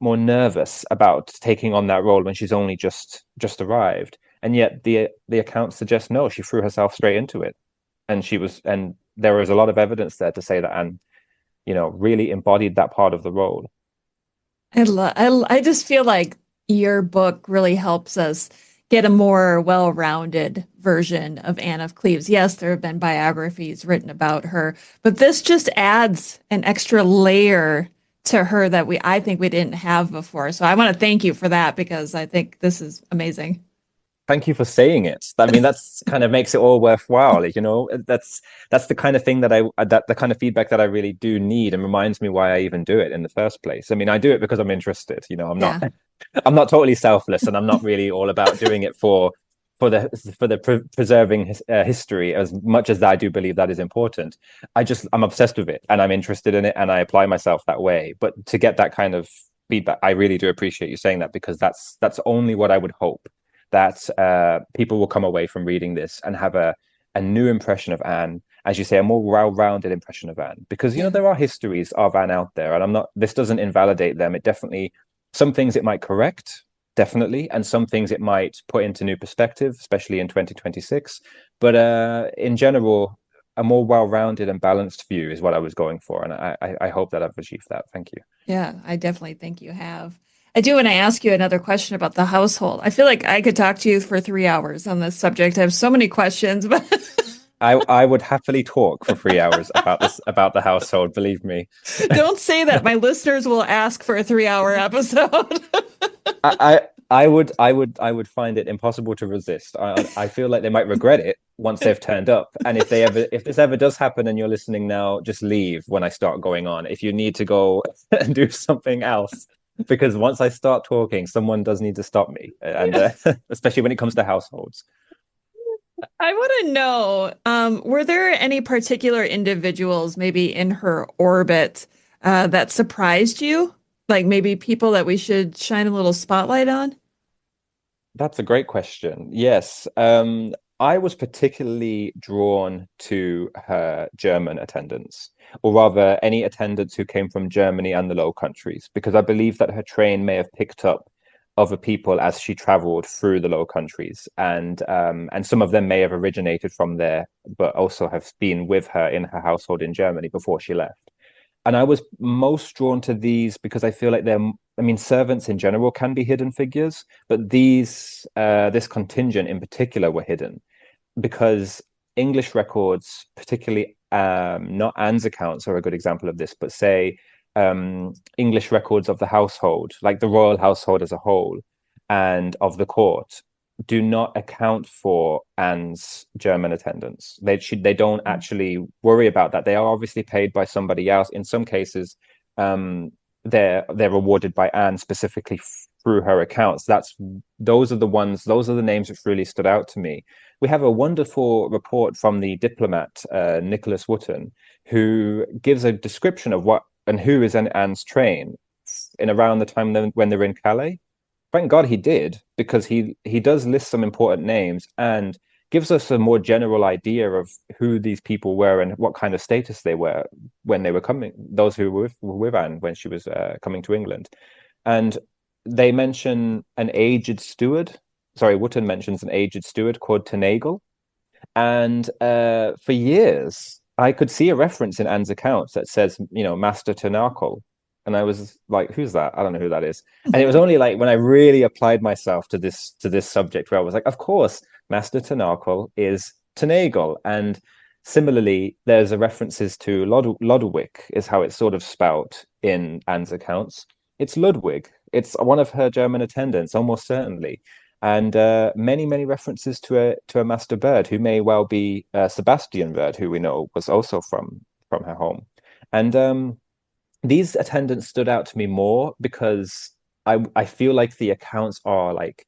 nervous about taking on that role when she's only just arrived. And yet the accounts suggest no, she threw herself straight into it, and there is a lot of evidence there to say that Anne, really embodied that part of the role. I just feel like your book really helps us get a more well-rounded version of Anne of Cleves. Yes, there have been biographies written about her, but this just adds an extra layer to her that I think we didn't have before. So I want to thank you for that because I think this is amazing. Thank you for saying it. I mean, that's kind of makes it all worthwhile. That's the kind of thing that the kind of feedback that I really do need, and reminds me why I even do it in the first place. I mean, I do it because I'm interested. I'm not Yeah. I'm not totally selfless, and I'm not really all about doing it for the preserving history as much as I do believe that is important. I'm obsessed with it, and I'm interested in it, and I apply myself that way. But to get that kind of feedback, I really do appreciate you saying that, because that's only what I would hope, that people will come away from reading this and have a new impression of Anne, as you say, a more well-rounded impression of Anne, because Yeah. there are histories of Anne out there, and this doesn't invalidate them. It definitely, some things it might correct, definitely, and some things it might put into new perspective, especially in 2026. But in general, a more well-rounded and balanced view is what I was going for, and I hope that I've achieved that. Thank you. Yeah, I definitely think you have. I do want to ask you another question about the household. I feel like I could talk to you for 3 hours on this subject. I have so many questions, but I would happily talk for 3 hours about the household. Believe me. don't say that. My listeners will ask for a 3 hour episode. I would find it impossible to resist. I feel like they might regret it once they've turned up. And if this ever does happen and you're listening now, just leave when I start going on. If you need to go and do something else, because once I start talking, someone does need to stop me, and especially when it comes to households. I want to know, were there any particular individuals maybe in her orbit that surprised you? Like maybe people that we should shine a little spotlight on? That's a great question. Yes. I was particularly drawn to her German attendants, or rather, any attendants who came from Germany and the Low Countries, because I believe that her train may have picked up other people as she traveled through the Low Countries, and some of them may have originated from there, but also have been with her in her household in Germany before she left. And I was most drawn to these because I feel like I mean, servants in general can be hidden figures, but this contingent in particular were hidden because English records, particularly not Anne's accounts are a good example of this, but say English records of the household, like the royal household as a whole, and of the court, do not account for Anne's German attendance. They don't actually worry about that. They are obviously paid by somebody else. In some cases, they're rewarded by Anne specifically through her accounts. Those are the names which really stood out to me. We have a wonderful report from the diplomat Nicholas Wotton, who gives a description of what and who is in Anne's train in around the time when they're in Calais. Thank God he did, because he does list some important names and gives us a more general idea of who these people were and what kind of status they were when they were coming, those who were with Anne when she was coming to England. And they mention an aged steward. Sorry, Wotton mentions an aged steward called Tenagle. And for years, I could see a reference in Anne's accounts that says, Master Tenacle. And I was like, who's that? I don't know who that is. And it was only like when I really applied myself to this subject where I was like, of course, Master Tenacle is Tenagle. And similarly, there's a references to Lodowick is how it's sort of spelt in Anne's accounts. It's Ludwig. It's one of her German attendants, almost certainly. And many, many references to a Master Bird, who may well be Sebastian Bird, who we know was also from her home. And these attendants stood out to me more because I feel like the accounts are like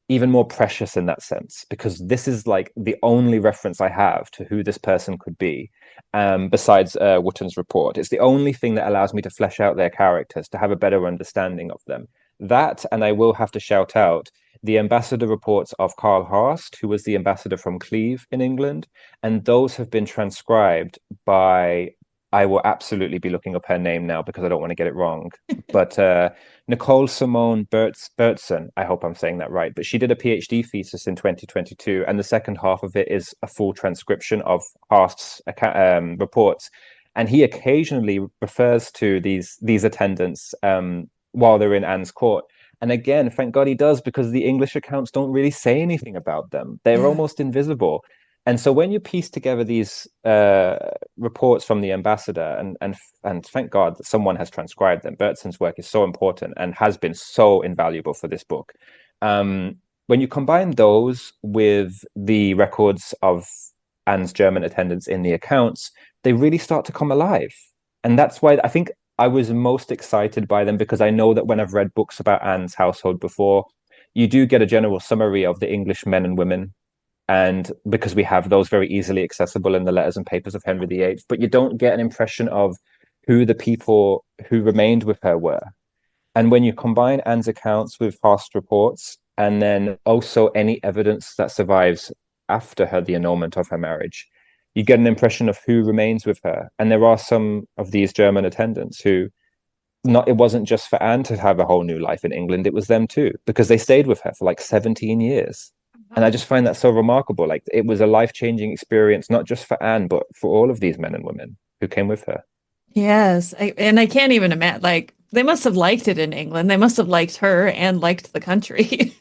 even more precious in that sense, because this is like the only reference I have to who this person could be, besides Wotton's report. It's the only thing that allows me to flesh out their characters, to have a better understanding of them. That, and I will have to shout out the ambassador reports of Karl Horst, who was the ambassador from Cleves in England, and those have been transcribed by, I will absolutely be looking up her name now because I don't want to get it wrong. But Nicole Simone Bertson, I hope I'm saying that right. But she did a PhD thesis in 2022, and the second half of it is a full transcription of Horst's reports. And he occasionally refers to these attendants while they're in Anne's court. And again, thank God he does, because the English accounts don't really say anything about them. They're Yeah. almost invisible. And so when you piece together these reports from the ambassador, and thank God that someone has transcribed them. Bertson's work is so important and has been so invaluable for this book. When you combine those with the records of Anne's German attendants in the accounts, they really start to come alive. And that's why I think I was most excited by them, because I know that when I've read books about Anne's household before, you do get a general summary of the English men and women, and because we have those very easily accessible in the letters and papers of Henry VIII, but you don't get an impression of who the people who remained with her were. And when you combine Anne's accounts with past reports, and then also any evidence that survives after the annulment of her marriage, you get an impression of who remains with her. And there are some of these German attendants who, it wasn't just for Anne to have a whole new life in England, it was them too, because they stayed with her for like 17 years. And I just find that so remarkable. Like, it was a life-changing experience, not just for Anne, but for all of these men and women who came with her. Yes. And I can't even imagine, like, they must have liked it in England. They must have liked her and liked the country.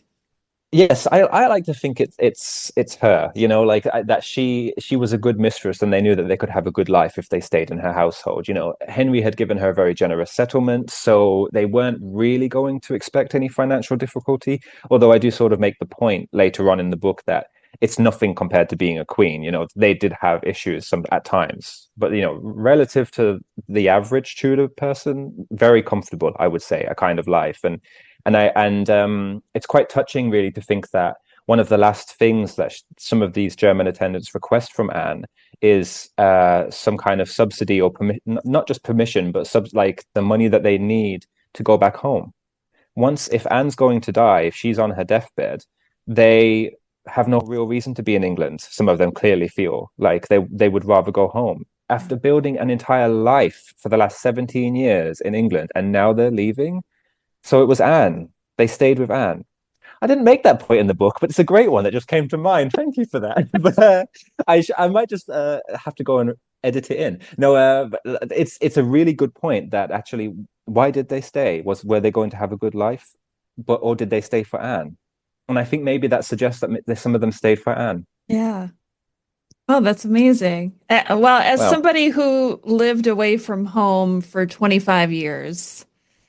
Yes, I like to think it's her, like that she was a good mistress, and they knew that they could have a good life if they stayed in her household. Henry had given her a very generous settlement, so they weren't really going to expect any financial difficulty. Although I do sort of make the point later on in the book that it's nothing compared to being a queen. They did have issues at times, but relative to the average Tudor person, very comfortable, I would say, a kind of life. And it's quite touching, really, to think that one of the last things that some of these German attendants request from Anne is some kind of subsidy or not just permission, but like the money that they need to go back home. If Anne's going to die, if she's on her deathbed, they have no real reason to be in England. Some of them clearly feel like they would rather go home after building an entire life for the last 17 years in England, and now they're leaving. So it was Anne. They stayed with Anne. I didn't make that point in the book, but it's a great one that just came to mind. Thank you for that. But I might just have to go and edit it in. No, but it's a really good point that actually, why did they stay? Were they going to have a good life, or did they stay for Anne? And I think maybe that suggests that some of them stayed for Anne. Yeah. Oh, that's amazing. Well, as somebody who lived away from home for 25 years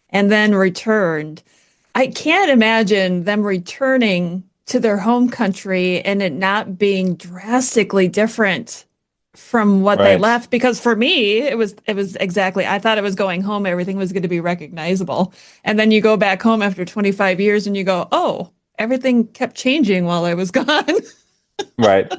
and then returned, I can't imagine them returning to their home country and it not being drastically different from what they left. Because for me, it was exactly, I thought it was going home, everything was going to be recognizable. And then you go back home after 25 years and you go, oh, everything kept changing while I was gone. Right.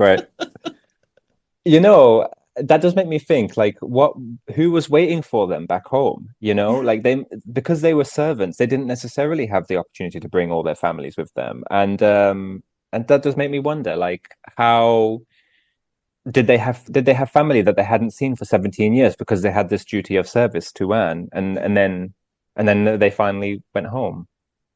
That does make me think, like, who was waiting for them back home? Like, because they were servants, they didn't necessarily have the opportunity to bring all their families with them. And that does make me wonder, like, how did they have family that they hadn't seen for 17 years because they had this duty of service to Anne, and then they finally went home.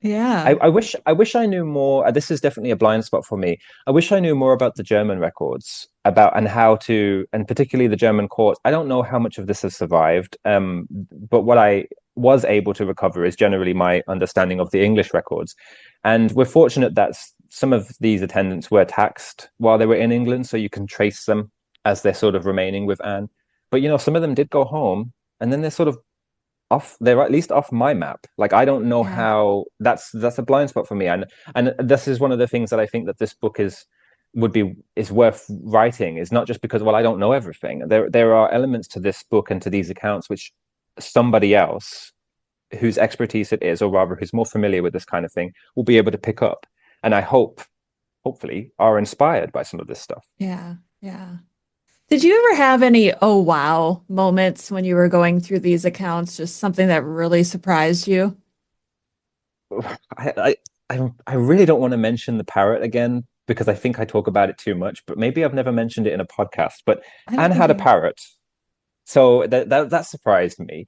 Yeah. I wish I knew more. This is definitely a blind spot for me. I wish I knew more about the German records, and particularly the German courts. I don't know how much of this has survived, but what I was able to recover is generally my understanding of the English records. And we're fortunate that some of these attendants were taxed while they were in England, so you can trace them as they're sort of remaining with Anne. But some of them did go home, and then they're sort of they're at least off my map. Like, I don't know how. That's a blind spot for me, and this is one of the things that I think that this book is worth writing, is not just because, well, I don't know everything. There are elements to this book and to these accounts which somebody else whose expertise it is, or rather who's more familiar with this kind of thing, will be able to pick up, and I hopefully are inspired by some of this stuff. Yeah. Did you ever have any oh wow moments when you were going through these accounts? Just something that really surprised you? I really don't want to mention the parrot again, because I think I talk about it too much. But maybe I've never mentioned it in a podcast. But Anne had a parrot, so that surprised me.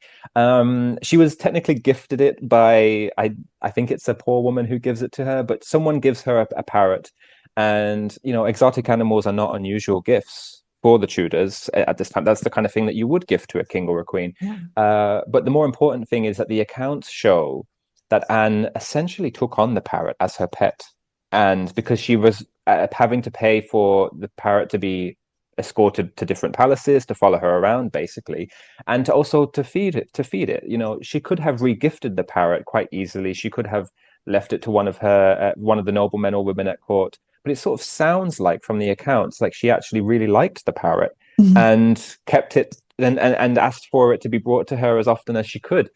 She was technically gifted it by I think it's a poor woman who gives it to her, but someone gives her a parrot, and exotic animals are not unusual gifts for the Tudors at this time. That's the kind of thing that you would gift to a king or a queen. Yeah. But the more important thing is that the accounts show that Anne essentially took on the parrot as her pet. And because she was having to pay for the parrot to be escorted to different palaces, to follow her around, basically, and to also to feed it. You know, she could have regifted the parrot quite easily. She could have left it to one of the noblemen or women at court. But it sort of sounds like, from the accounts, like she actually really liked the parrot and kept it and asked for it to be brought to her as often as she could.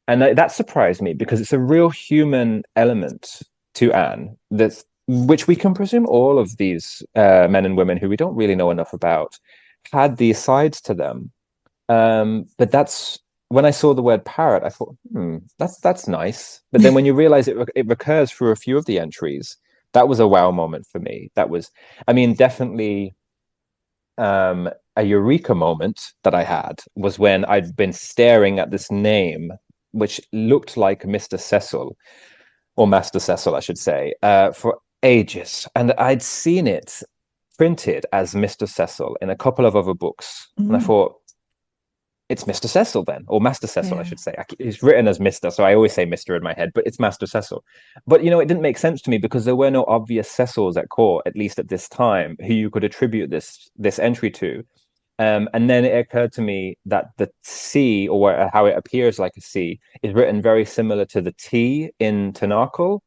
And that surprised me, because it's a real human element to Anne, which we can presume all of these men and women who we don't really know enough about had these sides to them. But that's when I saw the word parrot, I thought, that's nice. But then when you realize it recurs through a few of the entries, that was a wow moment for me. That was, I mean, definitely a eureka moment that I had was when I'd been staring at this name, which looked like Mr. Cecil, or Master Cecil, I should say, for ages. And I'd seen it printed as Mr. Cecil in a couple of other books. And I thought, it's Mr. Cecil then, or Master Cecil, I should say. It's written as Mr., so I always say Mr. in my head, but it's Master Cecil. But, you know, it didn't make sense to me because there were no obvious Cecils at court, at least at this time, who you could attribute this entry to. And then it occurred to me that the C, or how it appears like a C, is written very similar to the T in Tanakh.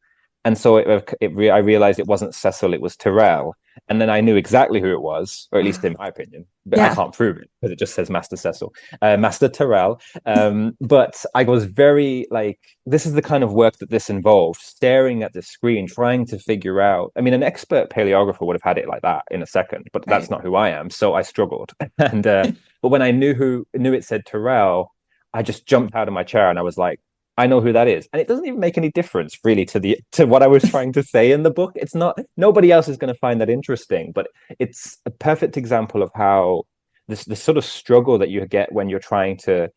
And so I realized it wasn't Cecil, it was Tyrrell. And then I knew exactly who it was, or at least in my opinion, but I can't prove it because it just says Master Cecil, Master Tyrrell. But I was very like, this is the kind of work that this involved, staring at the screen, trying to figure out. I mean, an expert paleographer would have had it like that in a second, but that's not who I am. So I struggled. And but when I knew it said Tyrrell, I just jumped out of my chair and I was like, I know who that is. And it doesn't even make any difference really to what I was trying to say in the book. It's not, nobody else is going to find that interesting, but it's a perfect example of how the sort of struggle that you get when you're trying to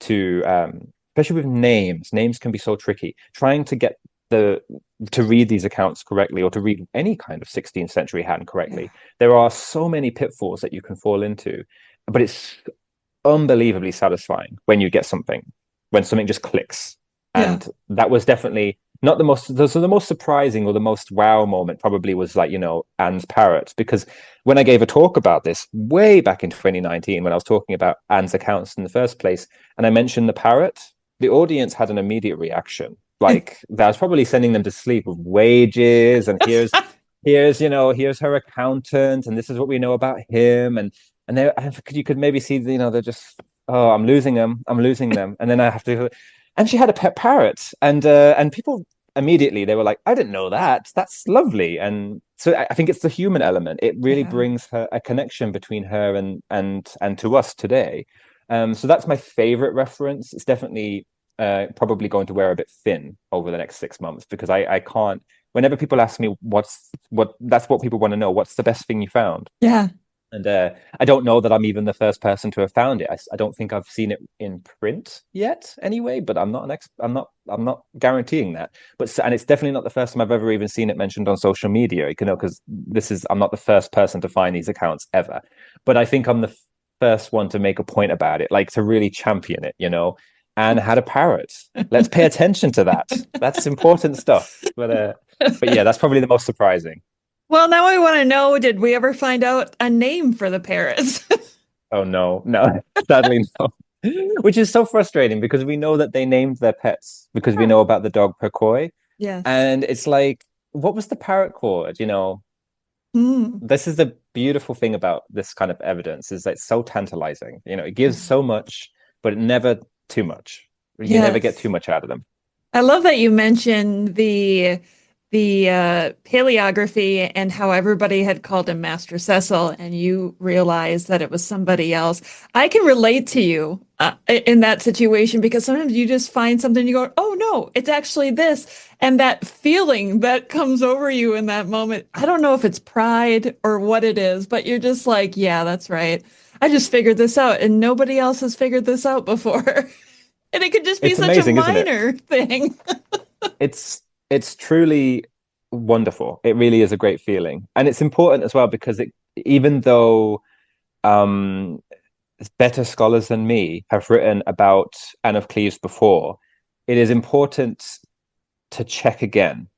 especially with names can be so tricky, trying to get to read these accounts correctly, or to read any kind of 16th century hand correctly. There are so many pitfalls that you can fall into, but it's unbelievably satisfying when you get when something just clicks. And that was definitely not the most surprising or the most wow moment, probably was like, you know, Anne's parrot. Because when I gave a talk about this way back in 2019, when I was talking about Anne's accounts in the first place, and I mentioned the parrot, the audience had an immediate reaction. Like, that was probably sending them to sleep with wages, and here's her accountant, and this is what we know about him. And you could maybe see, you know, they're just, oh, I'm losing them. And then I have to... And she had a pet parrot, and people immediately, they were like, I didn't know that. That's lovely. And so I think it's the human element. It really brings her a connection between her and to us today. So that's my favorite reference. It's definitely probably going to wear a bit thin over the next 6 months, because I can't. Whenever people ask me that's what people want to know. What's the best thing you found? Yeah. And I don't know that I'm even the first person to have found it. I don't think I've seen it in print yet, anyway. But I'm not I'm not guaranteeing that. And it's definitely not the first time I've ever even seen it mentioned on social media. You know, because I'm not the first person to find these accounts ever. But I think I'm the first one to make a point about it, like to really champion it. You know, and had a parrot. Let's pay attention to that. That's important stuff. But yeah, that's probably the most surprising. Well, now I want to know, did we ever find out a name for the parrots? Oh, no, sadly no. Which is so frustrating, because we know that they named their pets, because we know about the dog Percoy. Yes. And it's like, what was the parrot called? You know, this is the beautiful thing about this kind of evidence, is that it's so tantalizing. You know, it gives so much, but never too much. You never get too much out of them. I love that you mentioned the paleography and how everybody had called him Master Cecil, and you realized that it was somebody else. I can relate to you in that situation, because sometimes you just find something and you go, oh no, it's actually this. And that feeling that comes over you in that moment, I don't know if it's pride or what it is, but you're just like, yeah, that's right. I just figured this out and nobody else has figured this out before. And it could just be such a minor thing. It's truly wonderful. It really is a great feeling. And it's important as well, because even though better scholars than me have written about Anne of Cleves before, it is important to check again.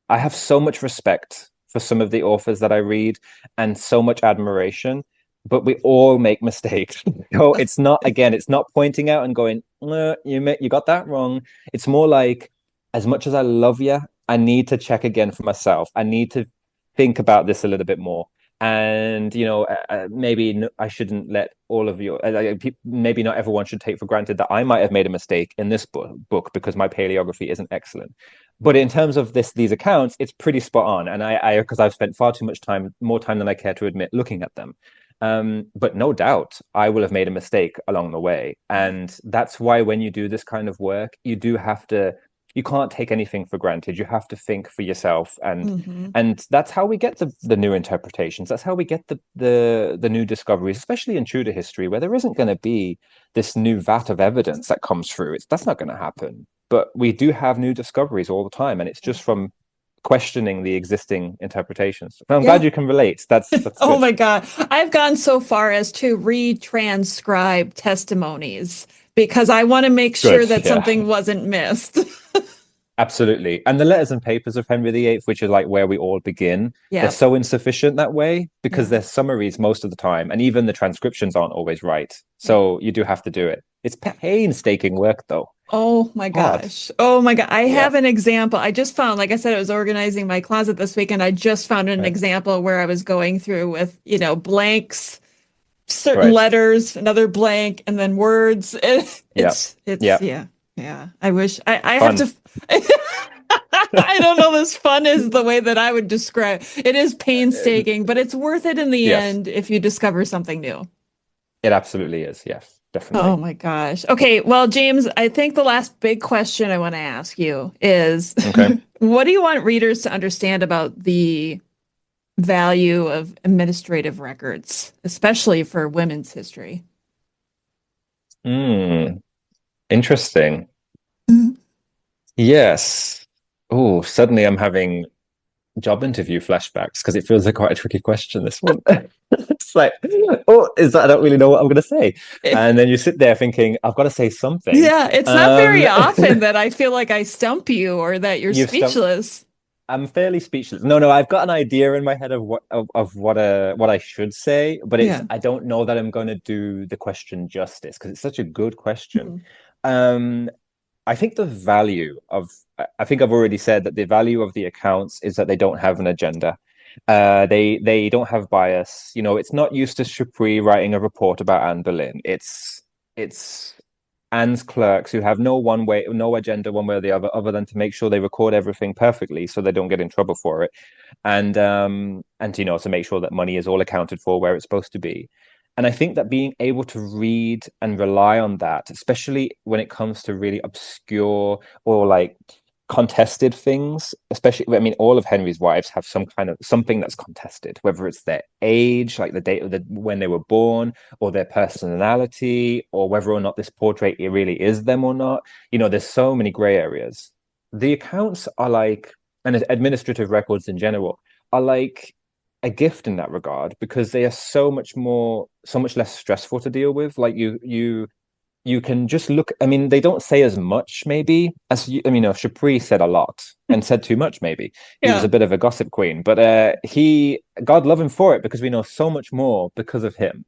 I have so much respect for some of the authors that I read and so much admiration, but we all make mistakes. So it's not pointing out and going, you got that wrong. It's more like, as much as I love you, I need to check again for myself. I need to think about this a little bit more. And maybe I shouldn't let all of you. Maybe not everyone should take for granted that I might have made a mistake in this book because my paleography isn't excellent. But in terms of these accounts, it's pretty spot on. And because I've spent far too much time, more time than I care to admit, looking at them. But no doubt, I will have made a mistake along the way. And that's why when you do this kind of work, you can't take anything for granted. You have to think for yourself, and that's how we get the new interpretations. That's how we get the new discoveries, especially in Tudor history, where there isn't going to be this new vat of evidence that comes through. That's not going to happen. But we do have new discoveries all the time, and it's just from questioning the existing interpretations. And I'm glad you can relate. That's Oh my God. I've gone so far as to retranscribe testimonies because I want to make sure that something wasn't missed. Absolutely. And the letters and papers of Henry VIII, which is like where we all begin, they're so insufficient that way because they're summaries most of the time. And even the transcriptions aren't always right. So you do have to do it. It's painstaking work, though. Oh my gosh. Oh my God. I have an example. I just found, like I said, I was organizing my closet this week, and I just found an example where I was going through with, blanks, certain letters, another blank, and then words. Yeah. I wish I have to. I don't know. This fun is the way that I would describe. It is painstaking, but it's worth it in the end if you discover something new. It absolutely is. Yes, definitely. Oh my gosh. Okay. Well, James, I think the last big question I want to ask you is, what do you want readers to understand about the value of administrative records, especially for women's history? Interesting. Yes. Oh, suddenly I'm having job interview flashbacks because it feels like quite a tricky question, this one. It's like, I don't really know what I'm going to say. And then you sit there thinking, I've got to say something. Yeah, it's not very often that I feel like I stump you or that you're speechless. I'm fairly speechless. No, I've got an idea in my head of what I should say, but I don't know that I'm going to do the question justice because it's such a good question. I think I think I've already said that the value of the accounts is that they don't have an agenda. They don't have bias. It's not Eustace Chapuis writing a report about Anne Boleyn. It's Anne's clerks who have no agenda one way or the other than to make sure they record everything perfectly so they don't get in trouble for it, and to make sure that money is all accounted for where it's supposed to be. And I think that being able to read and rely on that, especially when it comes to really obscure or like contested things, especially, I mean, all of Henry's wives have something that's contested, whether it's their age, like the date of when they were born, or their personality, or whether or not this portrait really is them or not. There's so many gray areas. The accounts are like, and administrative records in general are like a gift in that regard because they are so much less stressful to deal with. Like you can just look. I mean, they don't say as much maybe as Chapuis said a lot and said too much. Maybe he was a bit of a gossip queen, but God love him for it because we know so much more because of him.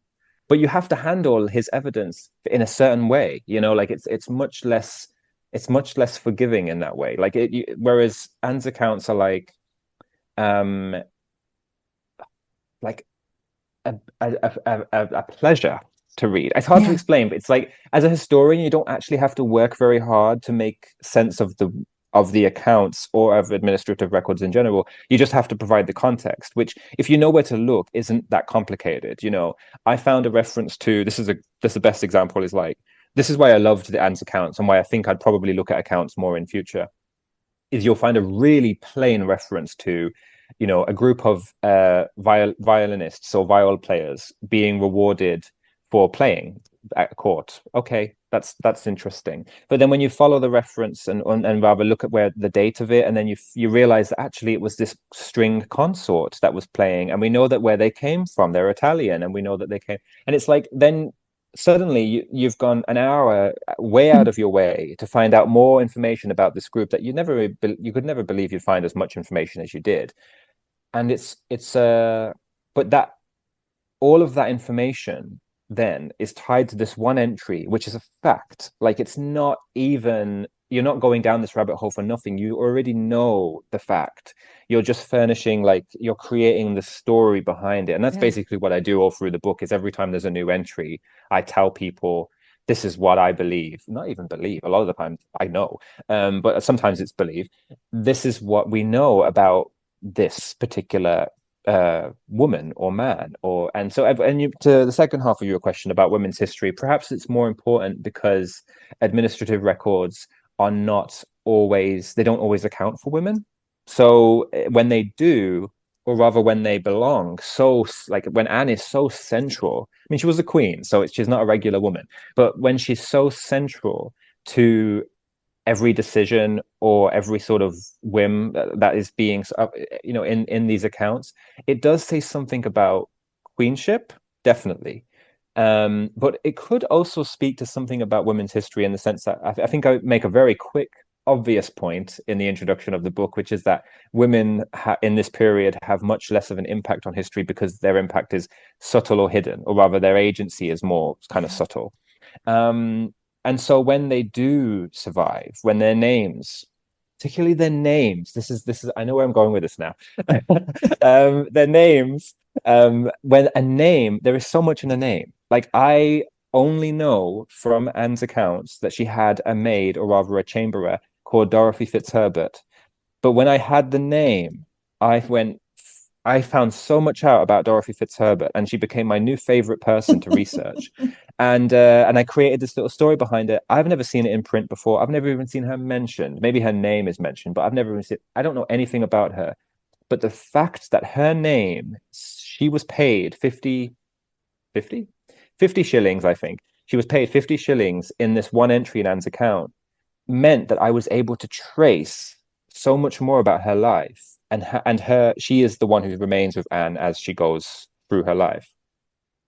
But you have to handle his evidence in a certain way. Like it's much less forgiving in that way. Like whereas Anne's accounts are like a pleasure to read. It's hard to explain, but it's like, as a historian, you don't actually have to work very hard to make sense of the accounts or of administrative records in general. You just have to provide the context, which, if you know where to look, isn't that complicated. I found a reference to this is the best example is like, this is why I loved the Anne's accounts and why I think I'd probably look at accounts more in future, is you'll find a really plain reference to a group of violinists or viol players being rewarded for playing at court. Okay, that's interesting. But then when you follow the reference and rather look at where the date of it, and then you realize that actually it was this stringed consort that was playing, and we know that where they came from, they're Italian, and we know that they came, and it's like then suddenly you've gone an hour way out of your way to find out more information about this group that you could never believe you'd find as much information as you did. and but that all of that information then is tied to this one entry, which is a fact. Like it's not even, you're not going down this rabbit hole for nothing. You already know the fact. You're just furnishing, like you're creating the story behind it. And that's basically what I do all through the book is every time there's a new entry, I tell people this is what I believe. Not even believe. A lot of the time I know. But sometimes it's believe. This is what we know about this particular woman or man, to the second half of your question about women's history, perhaps it's more important because administrative records are not always, they don't always account for women. So when they do, or rather when they belong, so like when Anne is so central, I mean, she was a queen, so she's not a regular woman, but when she's so central to every decision or every sort of whim that is being, in these accounts, it does say something about queenship, definitely. But it could also speak to something about women's history in the sense that I think I make a very quick, obvious point in the introduction of the book, which is that women in this period have much less of an impact on history because their impact is subtle or hidden, or rather their agency is more kind of subtle. And so when they do survive, when their names, particularly their names, this is, I know where I'm going with this now. Their names, when a name, there is so much in a name. Like I only know from Anne's accounts that she had a maid, or rather a chamberer, called Dorothy Fitzherbert. But when I had the name, I found so much out about Dorothy Fitzherbert, and she became my new favorite person to research. And I created this little story behind it. I've never seen it in print before. I've never even seen her mentioned. Maybe her name is mentioned, but I've never even seen. I don't know anything about her. But the fact that her name, she was paid 50 shillings, I think. She was paid 50 shillings in this one entry in Anne's account, meant that I was able to trace so much more about her life. And she is the one who remains with Anne as she goes through her life.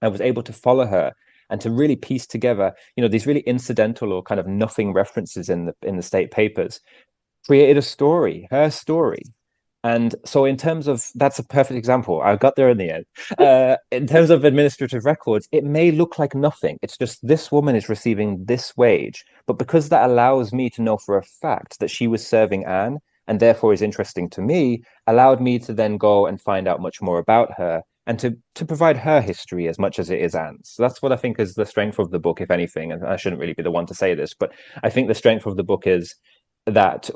I was able to follow her and to really piece together, these really incidental or kind of nothing references in the state papers, created a story, her story. And so in terms of, that's a perfect example. I got there in the end. In terms of administrative records, it may look like nothing. It's just this woman is receiving this wage. But because that allows me to know for a fact that she was serving Anne, and therefore is interesting to me, allowed me to then go and find out much more about her and to provide her history as much as it is Anne's. So that's what I think is the strength of the book, if anything. And I shouldn't really be the one to say this, but I think the strength of the book is that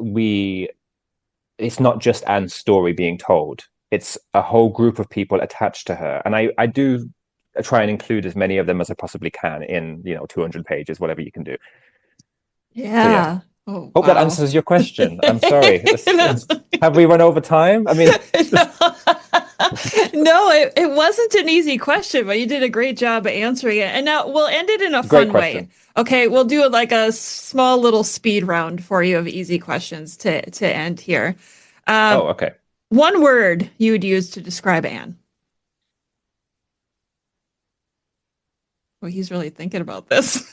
it's not just Anne's story being told. It's a whole group of people attached to her. And I do try and include as many of them as I possibly can in, 200 pages, whatever you can do. Yeah. So, yeah. Oh, Hope that answers your question. I'm sorry. Have we run over time? I mean, no, it wasn't an easy question, but you did a great job of answering it. And now we'll end it in a fun way. Okay, we'll do like a small little speed round for you of easy questions to end here. Okay. One word you would use to describe Anne. Well, he's really thinking about this.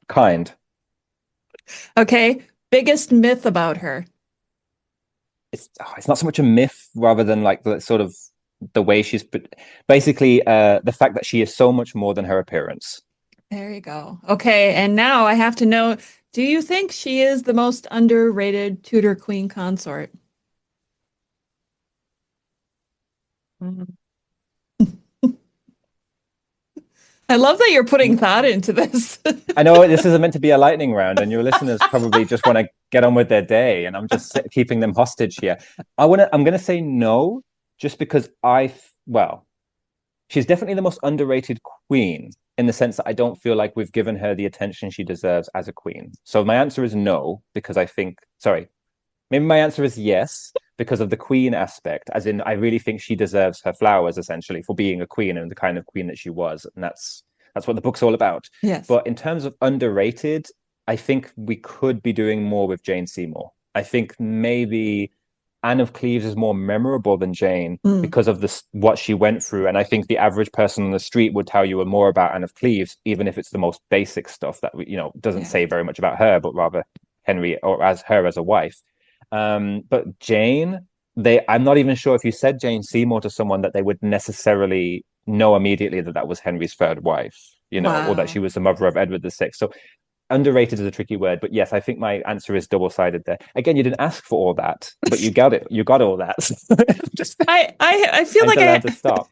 Kind. Okay. Biggest myth about her. It's not so much a myth, rather than like the sort of the way she's basically the fact that she is so much more than her appearance. There you go. Okay. And now I have to know, do you think she is the most underrated Tudor queen consort? I love that you're putting thought into this. I know this isn't meant to be a lightning round, and your listeners probably just want to get on with their day, and I'm just keeping them hostage here. I'm going to say no, just because she's definitely the most underrated queen in the sense that I don't feel like we've given her the attention she deserves as a queen. So my answer is no, because maybe my answer is yes, because of the queen aspect, as in I really think she deserves her flowers essentially for being a queen and the kind of queen that she was, and that's what the book's all about. Yes. But in terms of underrated, I think we could be doing more with Jane Seymour. I think maybe Anne of Cleves is more memorable than Jane because of what she went through, and I think the average person on the street would tell you more about Anne of Cleves, even if it's the most basic stuff that doesn't say very much about her, but rather Henry or as her as a wife. But Jane, I'm not even sure if you said Jane Seymour to someone that they would necessarily know immediately that that was Henry's third wife, or that she Wow. was the mother of Edward VI. So underrated is a tricky word, but yes, I think my answer is double-sided there. Again, you didn't ask for all that, but you got it. You got all that. Just I feel and like to learn to stop.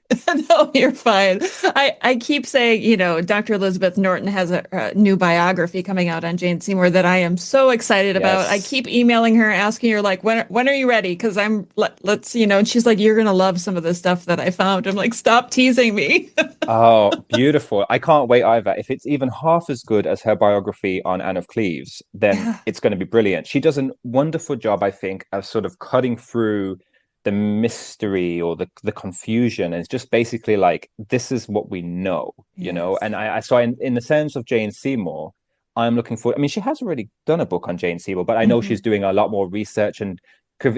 no, you're fine. I keep saying, Dr. Elizabeth Norton has a new biography coming out on Jane Seymour that I am so excited about. I Yes. keep emailing her, asking her like, when are you ready? Because let's, and she's like, you're gonna love some of the stuff that I found. I'm like, stop teasing me. Oh, beautiful. I can't wait either. If it's even half as good as her biography on Anne of Cleves, then Yeah. it's going to be brilliant. She does a wonderful job, I think, of sort of cutting through the mystery or the confusion. And it's just basically like, this is what we know. Yes. And in the sense of Jane Seymour, I'm looking for, I mean, she has already done a book on Jane Seymour, but I know Mhm. she's doing a lot more research and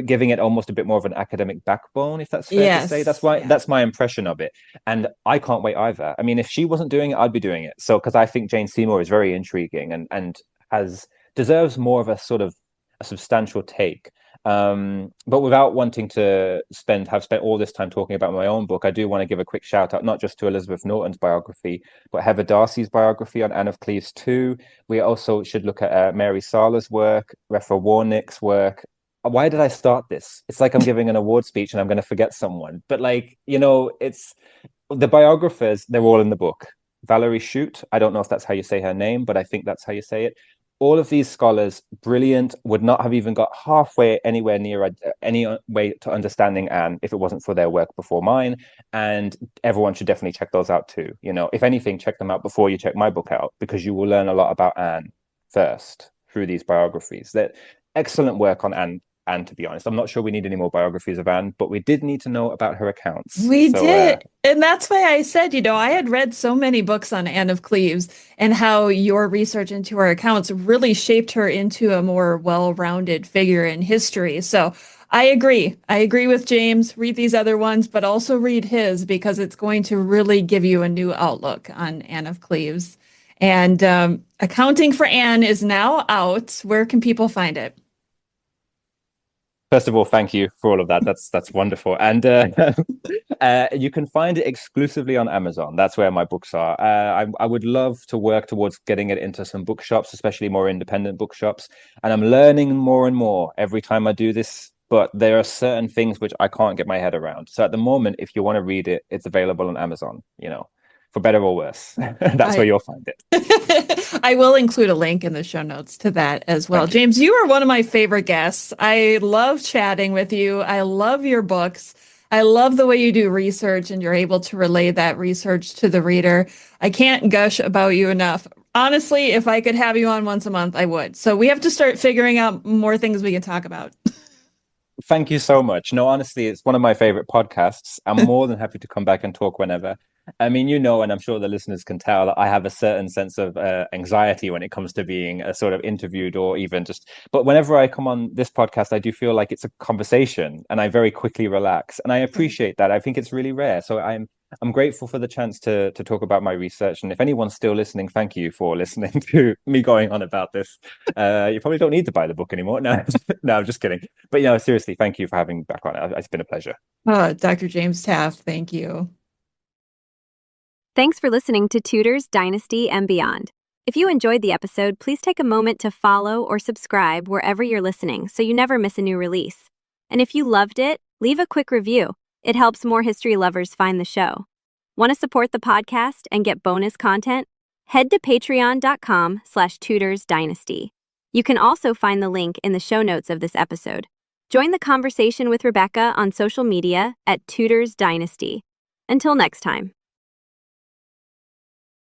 giving it almost a bit more of an academic backbone, if that's fair to say. That's Yes. why Yeah. that's my impression of it. And I can't wait either. I mean, if she wasn't doing it, I'd be doing it. So, because I think Jane Seymour is very intriguing and has deserves more of a sort of a substantial take. But without wanting to have spent all this time talking about my own book, I do want to give a quick shout out, not just to Elizabeth Norton's biography, but Heather Darcy's biography on Anne of Cleves too. We also should look at Mary Sala's work, Refa Warnick's work. Why did I start this? It's like I'm giving an award speech and I'm going to forget someone. But it's the biographers, they're all in the book. Valerie Shute, I don't know if that's how you say her name, but I think that's how you say it. All of these scholars, brilliant, would not have even got halfway anywhere near any way to understanding Anne if it wasn't for their work before mine. And everyone should definitely check those out too. If anything, check them out before you check my book out because you will learn a lot about Anne first through these biographies. That excellent work on Anne. And to be honest, I'm not sure we need any more biographies of Anne, but we did need to know about her accounts. We So did. And that's why I said, I had read so many books on Anne of Cleves and how your research into her accounts really shaped her into a more well-rounded figure in history. So I agree. I agree with James. Read these other ones, but also read his because it's going to really give you a new outlook on Anne of Cleves. And Accounting for Anne is now out. Where can people find it? first of all, thank you for all of that. That's wonderful. And you can find it exclusively on Amazon. That's where my books are. I would love to work towards getting it into some bookshops, especially more independent bookshops. And I'm learning more and more every time I do this. But there are certain things which I can't get my head around. So at the moment, if you want to read it, it's available on Amazon, for better or worse. That's where I you'll find it. I will include a link in the show notes to that as well. Thank you. James, you are one of my favorite guests. I love chatting with you. I love your books. I love the way you do research and you're able to relay that research to the reader. I can't gush about you enough. Honestly, if I could have you on once a month, I would. So we have to start figuring out more things we can talk about. Thank you so much. No, honestly, it's one of my favorite podcasts. I'm more than happy to come back and talk whenever. I mean, and I'm sure the listeners can tell that I have a certain sense of anxiety when it comes to being sort of interviewed or even but whenever I come on this podcast, I do feel like it's a conversation and I very quickly relax. And I appreciate that. I think it's really rare. So I'm grateful for the chance to talk about my research. And if anyone's still listening, thank you for listening to me going on about this. You probably don't need to buy the book anymore. No, no, I'm just kidding. But seriously, thank you for having me back on. It's been a pleasure. Dr. James Taft, thank you. Thanks for listening to Tudors, Dynasty, and Beyond. If you enjoyed the episode, please take a moment to follow or subscribe wherever you're listening so you never miss a new release. And if you loved it, leave a quick review. It helps more history lovers find the show. Want to support the podcast and get bonus content? Head to patreon.com/tutorsdynasty. You can also find the link in the show notes of this episode. Join the conversation with Rebecca on social media at Tudors Dynasty. Until next time.